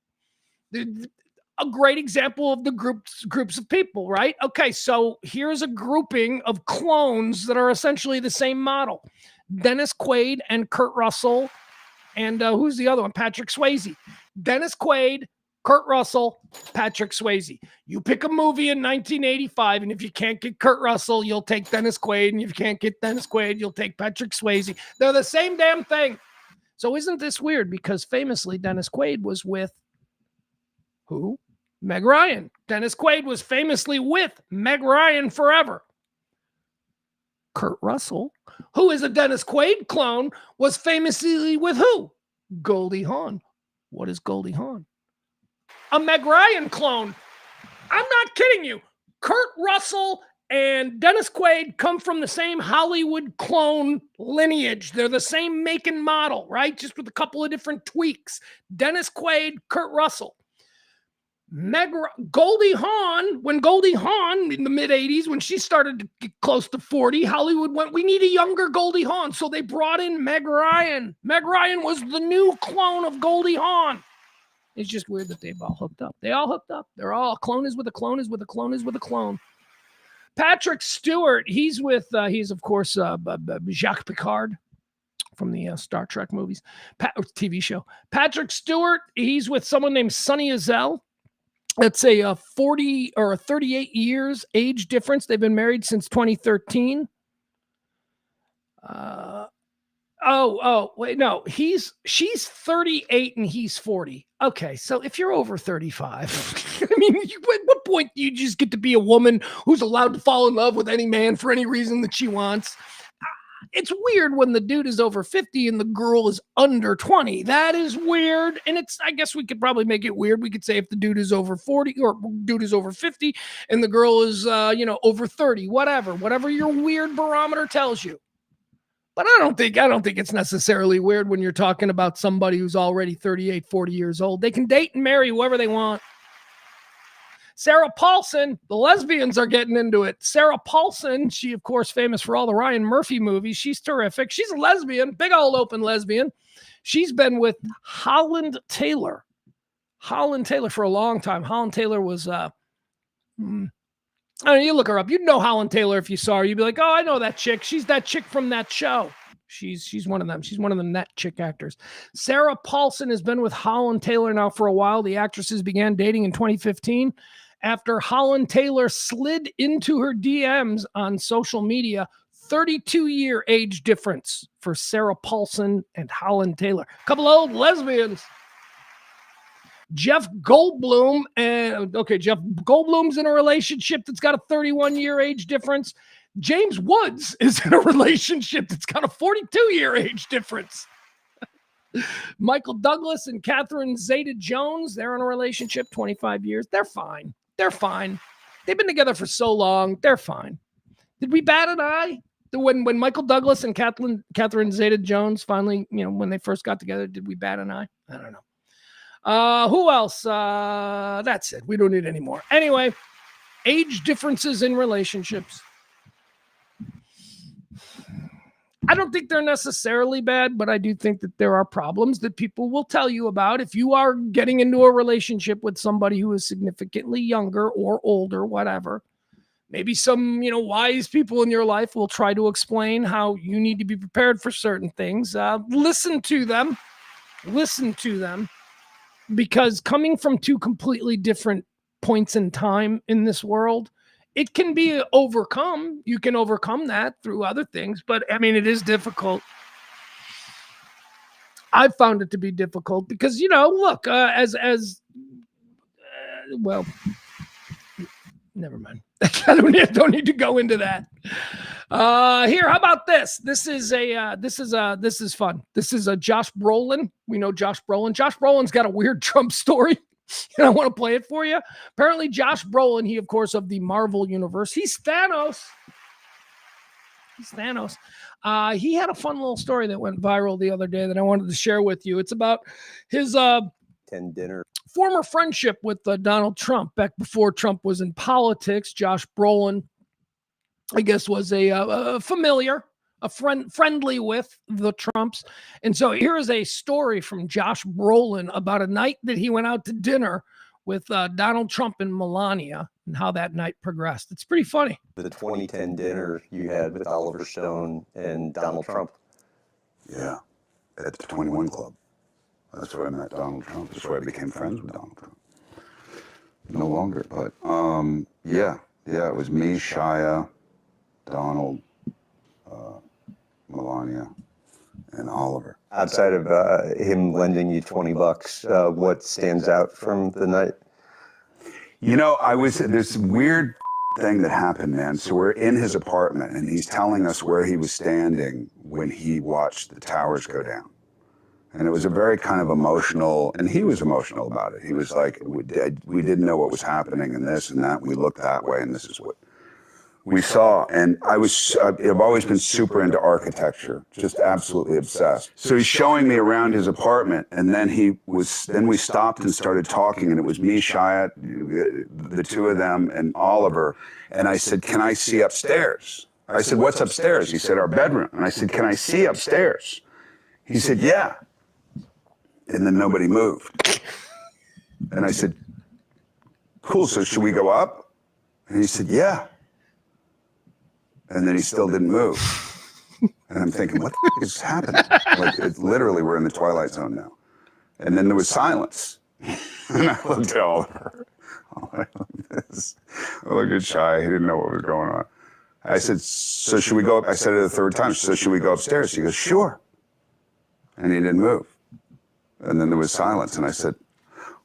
A great example of the groups of people, right? Okay, so here's a grouping of clones that are essentially the same model. Dennis Quaid and Kurt Russell, and who's the other one? Patrick Swayze. Dennis Quaid, Kurt Russell, Patrick Swayze. You pick a movie in 1985, and if you can't get Kurt Russell, you'll take Dennis Quaid, and if you can't get Dennis Quaid, you'll take Patrick Swayze. They're the same damn thing. So isn't this weird? Because famously, Dennis Quaid was with who? Meg Ryan. Dennis Quaid was famously with Meg Ryan forever. Kurt Russell, who is a Dennis Quaid clone, was famously with who? Goldie Hawn. What is Goldie Hawn? A Meg Ryan clone. I'm not kidding you. Kurt Russell and Dennis Quaid come from the same Hollywood clone lineage. They're the same make and model, right? Just with a couple of different tweaks. Dennis Quaid, Kurt Russell. Goldie Hawn, when Goldie Hawn in the mid-'80s, when she started to get close to 40, Hollywood went, we need a younger Goldie Hawn. So they brought in Meg Ryan. Meg Ryan was the new clone of Goldie Hawn. It's just weird that they've all hooked up. They all hooked up. They're all clone is with a clone is with a clone is with a clone. Patrick Stewart, he's of course Jacques Picard from the Star Trek movies, TV show. Patrick Stewart, he's with someone named Sonny Azell. It's a 40 or 38 years age difference. They've been married since 2013. Wait, no, she's 38 and he's 40. Okay, so if you're over 35, I mean, at what point do you just get to be a woman who's allowed to fall in love with any man for any reason that she wants? It's weird when the dude is over 50 and the girl is under 20. That is weird. And I guess we could probably make it weird. We could say if the dude is over 40 or dude is over 50 and the girl is, over 30, whatever your weird barometer tells you. But I don't think it's necessarily weird when you're talking about somebody who's already 38, 40 years old. They can date and marry whoever they want. Sarah Paulson, the lesbians are getting into it. Sarah Paulson, she, of course, famous for all the Ryan Murphy movies. She's terrific. She's a lesbian, big old open lesbian. She's been with Holland Taylor for a long time. Holland Taylor was, I don't know, you look her up. You'd know Holland Taylor if you saw her. You'd be like, oh, I know that chick. She's that chick from that show. She's one of them. She's one of the net chick actors. Sarah Paulson has been with Holland Taylor now for a while. The actresses began dating in 2015 after Holland Taylor slid into her DMs on social media. 32-year age difference for Sarah Paulson and Holland Taylor. A couple old lesbians. Jeff Goldblum's in a relationship that's got a 31-year age difference. James Woods is in a relationship that's got a 42-year age difference. Michael Douglas and Catherine Zeta-Jones, they're in a relationship, 25 years. They're fine. They're fine. They've been together for so long. They're fine. Did we bat an eye? When Michael Douglas and Catherine Zeta-Jones finally, when they first got together, did we bat an eye? I don't know. Who else? That's it. We don't need any more. Anyway, age differences in relationships. I don't think they're necessarily bad, but I do think that there are problems that people will tell you about. If you are getting into a relationship with somebody who is significantly younger or older, whatever, maybe some, wise people in your life will try to explain how you need to be prepared for certain things. Listen to them, because coming from two completely different points in time in this world, it can be overcome. You can overcome that through other things, but it is difficult. I've found it to be difficult because, look, well, never mind. I don't need to go into that. Here, how about this? This is fun. This is a Josh Brolin. We know Josh Brolin. Josh Brolin's got a weird Trump story. And I want to play it for you. Apparently, Josh Brolin, he, of course, of the Marvel Universe. He's Thanos. He had a fun little story that went viral the other day that I wanted to share with you. It's about his former friendship with Donald Trump back before Trump was in politics. Josh Brolin, I guess, was a friendly with the Trumps. And so here is a story from Josh Brolin about a night that he went out to dinner with Donald Trump and Melania and how that night progressed. It's pretty funny. The 2010 dinner you had with Oliver Stone and Donald Trump. Yeah, at the 21 Club. That's where I met Donald Trump. That's where I became friends with Donald Trump. No longer, but yeah, it was me, Shia, Donald, Melania, and Oliver. Outside of him lending you $20, what stands out from the night? This weird thing that happened, man. So we're in his apartment, and he's telling us where he was standing when he watched the towers go down. And it was a very kind of emotional, and he was emotional about it. He was like, we didn't know what was happening and this and that. We looked that way, and this is what we saw. And I've always been super into architecture, just absolutely obsessed. So he's showing me around his apartment, and then then we stopped and started talking, and it was me, Shia, the two of them, and Oliver. And I said, can I see upstairs? I said, what's upstairs? He said, our bedroom. And I said, can I see upstairs? He said, yeah. And then nobody moved. And I said, cool, so should we go up? And he said, yeah. And then he still didn't move. And I'm thinking, what the is happening? Literally, we're in the Twilight Zone now. And then there was silence. And I looked at Oliver. I looked at Shia. He didn't know what was going on. I said, so should we go up? I said it the third time. So should we go upstairs? He goes, sure. And he didn't move. And then there was silence. And I said,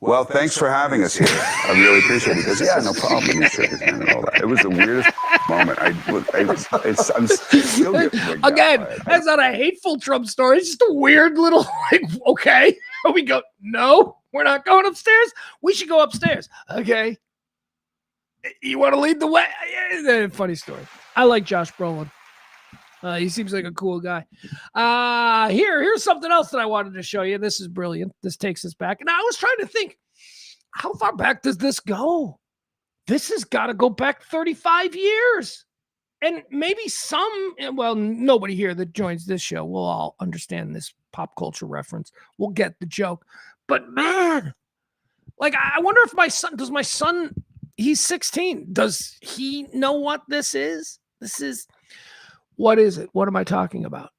well, thanks for having us here. I really appreciate it. He goes, yeah, no problem. He shook his hand and all that. It was the weirdest moment. I'm still getting wigged out Again, by it. that's not a hateful Trump story. It's just a weird little, okay. We go, no, we're not going upstairs. We should go upstairs. Okay. You want to lead the way? Funny story. I like Josh Brolin. He seems like a cool guy. Here's something else that I wanted to show you. This is brilliant. This takes us back. And I was trying to think, how far back does this go? This has got to go back 35 years. And maybe nobody here that joins this show will all understand this pop culture reference. We'll get the joke. But man, I wonder if my son, he's 16. Does he know what this is? What is it? What am I talking about?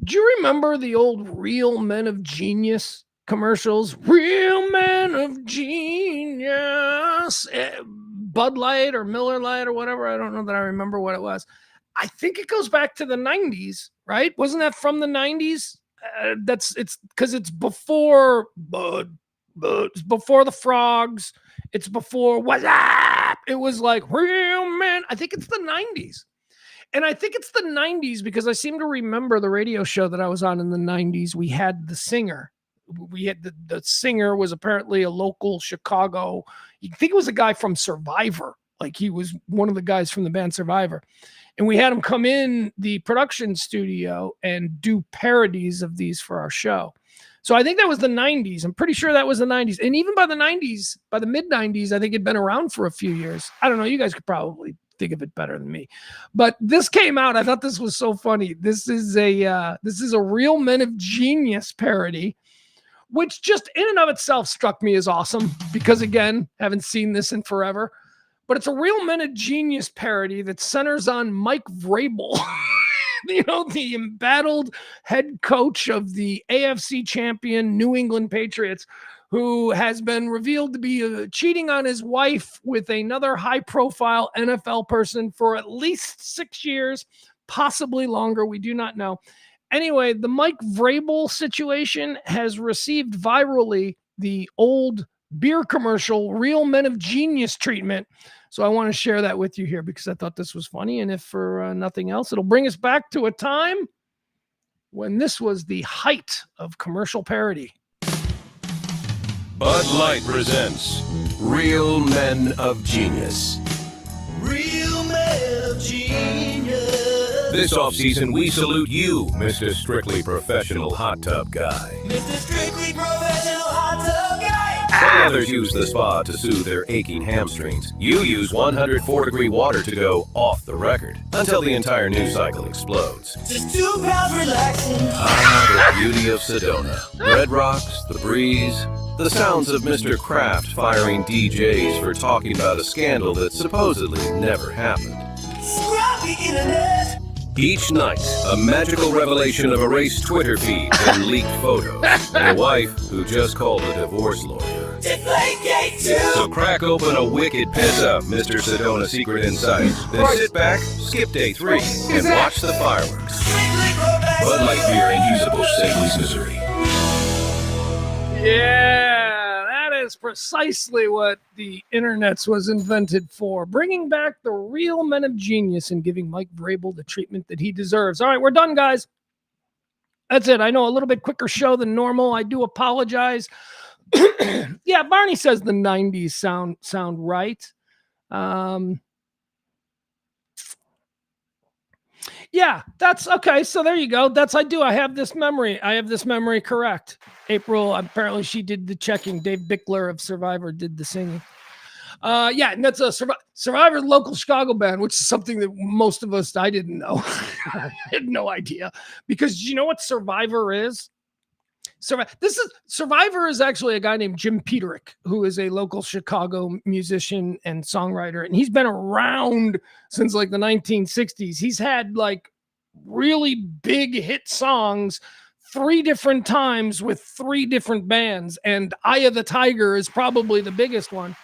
Do you remember the old Real Men of Genius commercials? Real Men of Genius. Bud Light or Miller Light or whatever. I don't know that I remember what it was. I think it goes back to the 90s, right? Wasn't that from the 90s? It's because it's before Bud, it's before the Frogs. It's before what's up? It was like Real Men. I think it's the 90s. And I think it's the 90s because I seem to remember the radio show that I was on in the 90s. We had the singer. We had the singer was apparently a local Chicago. You think it was a guy from Survivor. Like he was one of the guys from the band Survivor. And we had him come in the production studio and do parodies of these for our show. So I think that was the 90s. I'm pretty sure that was the 90s. And even by the 90s, by the mid 90s, I think it'd been around for a few years. I don't know. You guys could probably think of it better than me, but this came out. I thought this was so funny. This is a Real Men of Genius parody, which just in and of itself struck me as awesome because again, haven't seen this in forever, but it's a Real Men of Genius parody that centers on Mike Vrabel, the embattled head coach of the AFC champion New England Patriots, who has been revealed to be cheating on his wife with another high-profile NFL person for at least 6 years, possibly longer. We do not know. Anyway, the Mike Vrabel situation has received virally the old beer commercial Real Men of Genius treatment. So I want to share that with you here because I thought this was funny. And if for nothing else, it'll bring us back to a time when this was the height of commercial parody. Bud Light presents Real Men of Genius. Real Men of Genius. This offseason, we salute you, Mr. Strictly Professional Hot Tub Guy. Mr. Strictly Professional Hot Tub Guy. While others use the spa to soothe their aching hamstrings, you use 104-degree water to go off the record until the entire news cycle explodes. Just 2 pounds relaxing. Ah, the beauty of Sedona. Red Rocks, the breeze, the sounds of Mr. Kraft firing DJs for talking about a scandal that supposedly never happened. Scrap the internet. Each night, a magical revelation of erased Twitter feeds and leaked photos, and a wife who just called a divorce lawyer. Deflategate 2. So crack open a wicked piss up, Mr. Sedona Secret Insight. Then sit back, skip day 3, and watch the fireworks. Strictly Professional. Bud Light Beer in Usable, St. Louis, Missouri. Yeah, that is precisely what the internets was invented for. Bringing back the Real Men of Genius and giving Mike Vrabel the treatment that he deserves. All right, we're done, guys. That's it. I know a little bit quicker show than normal. I do apologize. Yeah, Barney says the 90s sound right. Yeah, that's okay. So there you go. I have this memory correct. April, apparently she did the checking. Dave Bickler of Survivor did the singing. Yeah, and that's a Survivor local Chicago band, which is something that most of us, I didn't know. I had no idea. Because you know what Survivor is? Survivor is actually a guy named Jim Peterick, who is a local Chicago musician and songwriter. And he's been around since like the 1960s. He's had like really big hit songs 3 different times with 3 different bands. And Eye of the Tiger is probably the biggest one.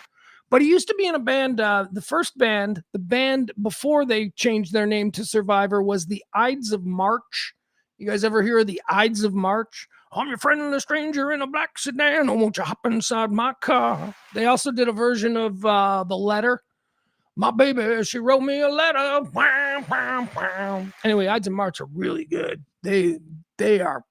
But he used to be in a band. The first band, the band before they changed their name to Survivor, was the Ides of March. You guys ever hear of the Ides of March? I'm your friend and a stranger in a black sedan. I won't you hop inside my car. They also did a version of The Letter. My baby, she wrote me a letter. Wham, wham, wham. Anyway, Ides of March are really good. They are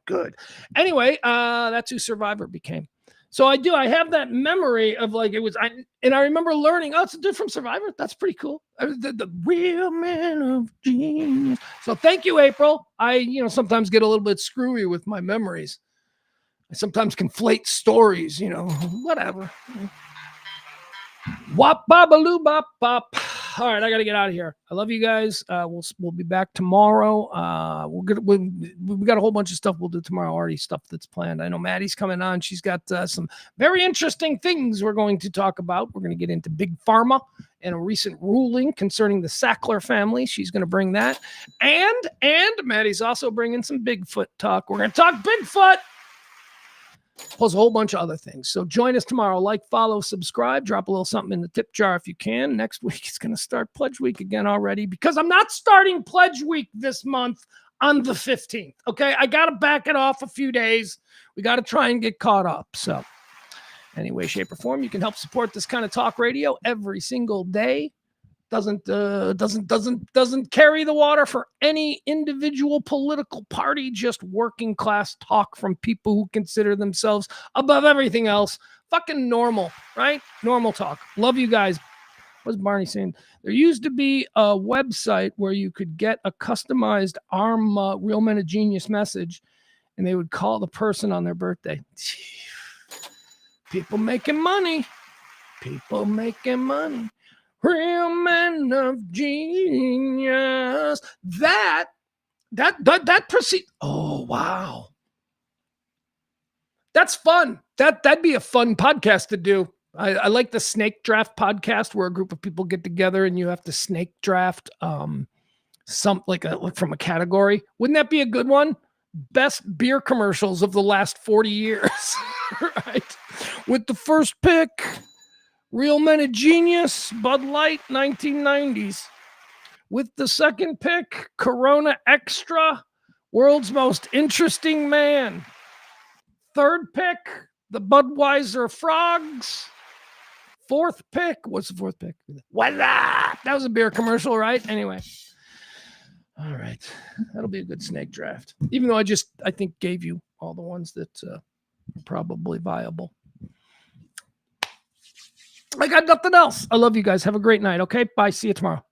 good. Anyway, that's who Survivor became. So I have that memory of like it was, and I remember learning, it's a dude from Survivor. That's pretty cool. The Real Men of Genius. So thank you, April. I, sometimes get a little bit screwy with my memories. I sometimes conflate stories, whatever. Wop babaloo bop bop. All right, I got to get out of here. I love you guys. We'll be back tomorrow. We got a whole bunch of stuff we'll do tomorrow. Already stuff that's planned. I know Maddie's coming on. She's got some very interesting things we're going to talk about. We're going to get into big pharma and a recent ruling concerning the Sackler family. She's going to bring that. And Maddie's also bringing some Bigfoot talk. We're going to talk Bigfoot, plus a whole bunch of other things. So join us tomorrow. Like, follow, subscribe. Drop a little something in the tip jar if you can. Next week, it's going to start Pledge Week again already, because I'm not starting Pledge Week this month on the 15th. Okay, I got to back it off a few days. We got to try and get caught up. So any way, shape, or form, you can help support this kind of talk radio every single day. Doesn't carry the water for any individual political party, just working class talk from people who consider themselves above everything else. Fucking normal, right? Normal talk. Love you guys. What's Barney saying? There used to be a website where you could get a customized ARM Real Men of Genius message, and they would call the person on their birthday. People making money. People making money. Real Men of Genius. That proceed. Oh, wow. That's fun. That'd be a fun podcast to do. I like the snake draft podcast, where a group of people get together and you have to snake draft some like from a category. Wouldn't that be a good one? Best beer commercials of the last 40 years, right? With the first pick, Real Men of Genius, Bud Light, 1990s. With the second pick, Corona Extra, World's Most Interesting Man. Third pick, the Budweiser Frogs. Fourth pick, what's the fourth pick? Voila! That was a beer commercial, right? Anyway. All right. That'll be a good snake draft. Even though I think gave you all the ones that are probably viable. I got nothing else. I love you guys. Have a great night. Okay. Bye. See you tomorrow.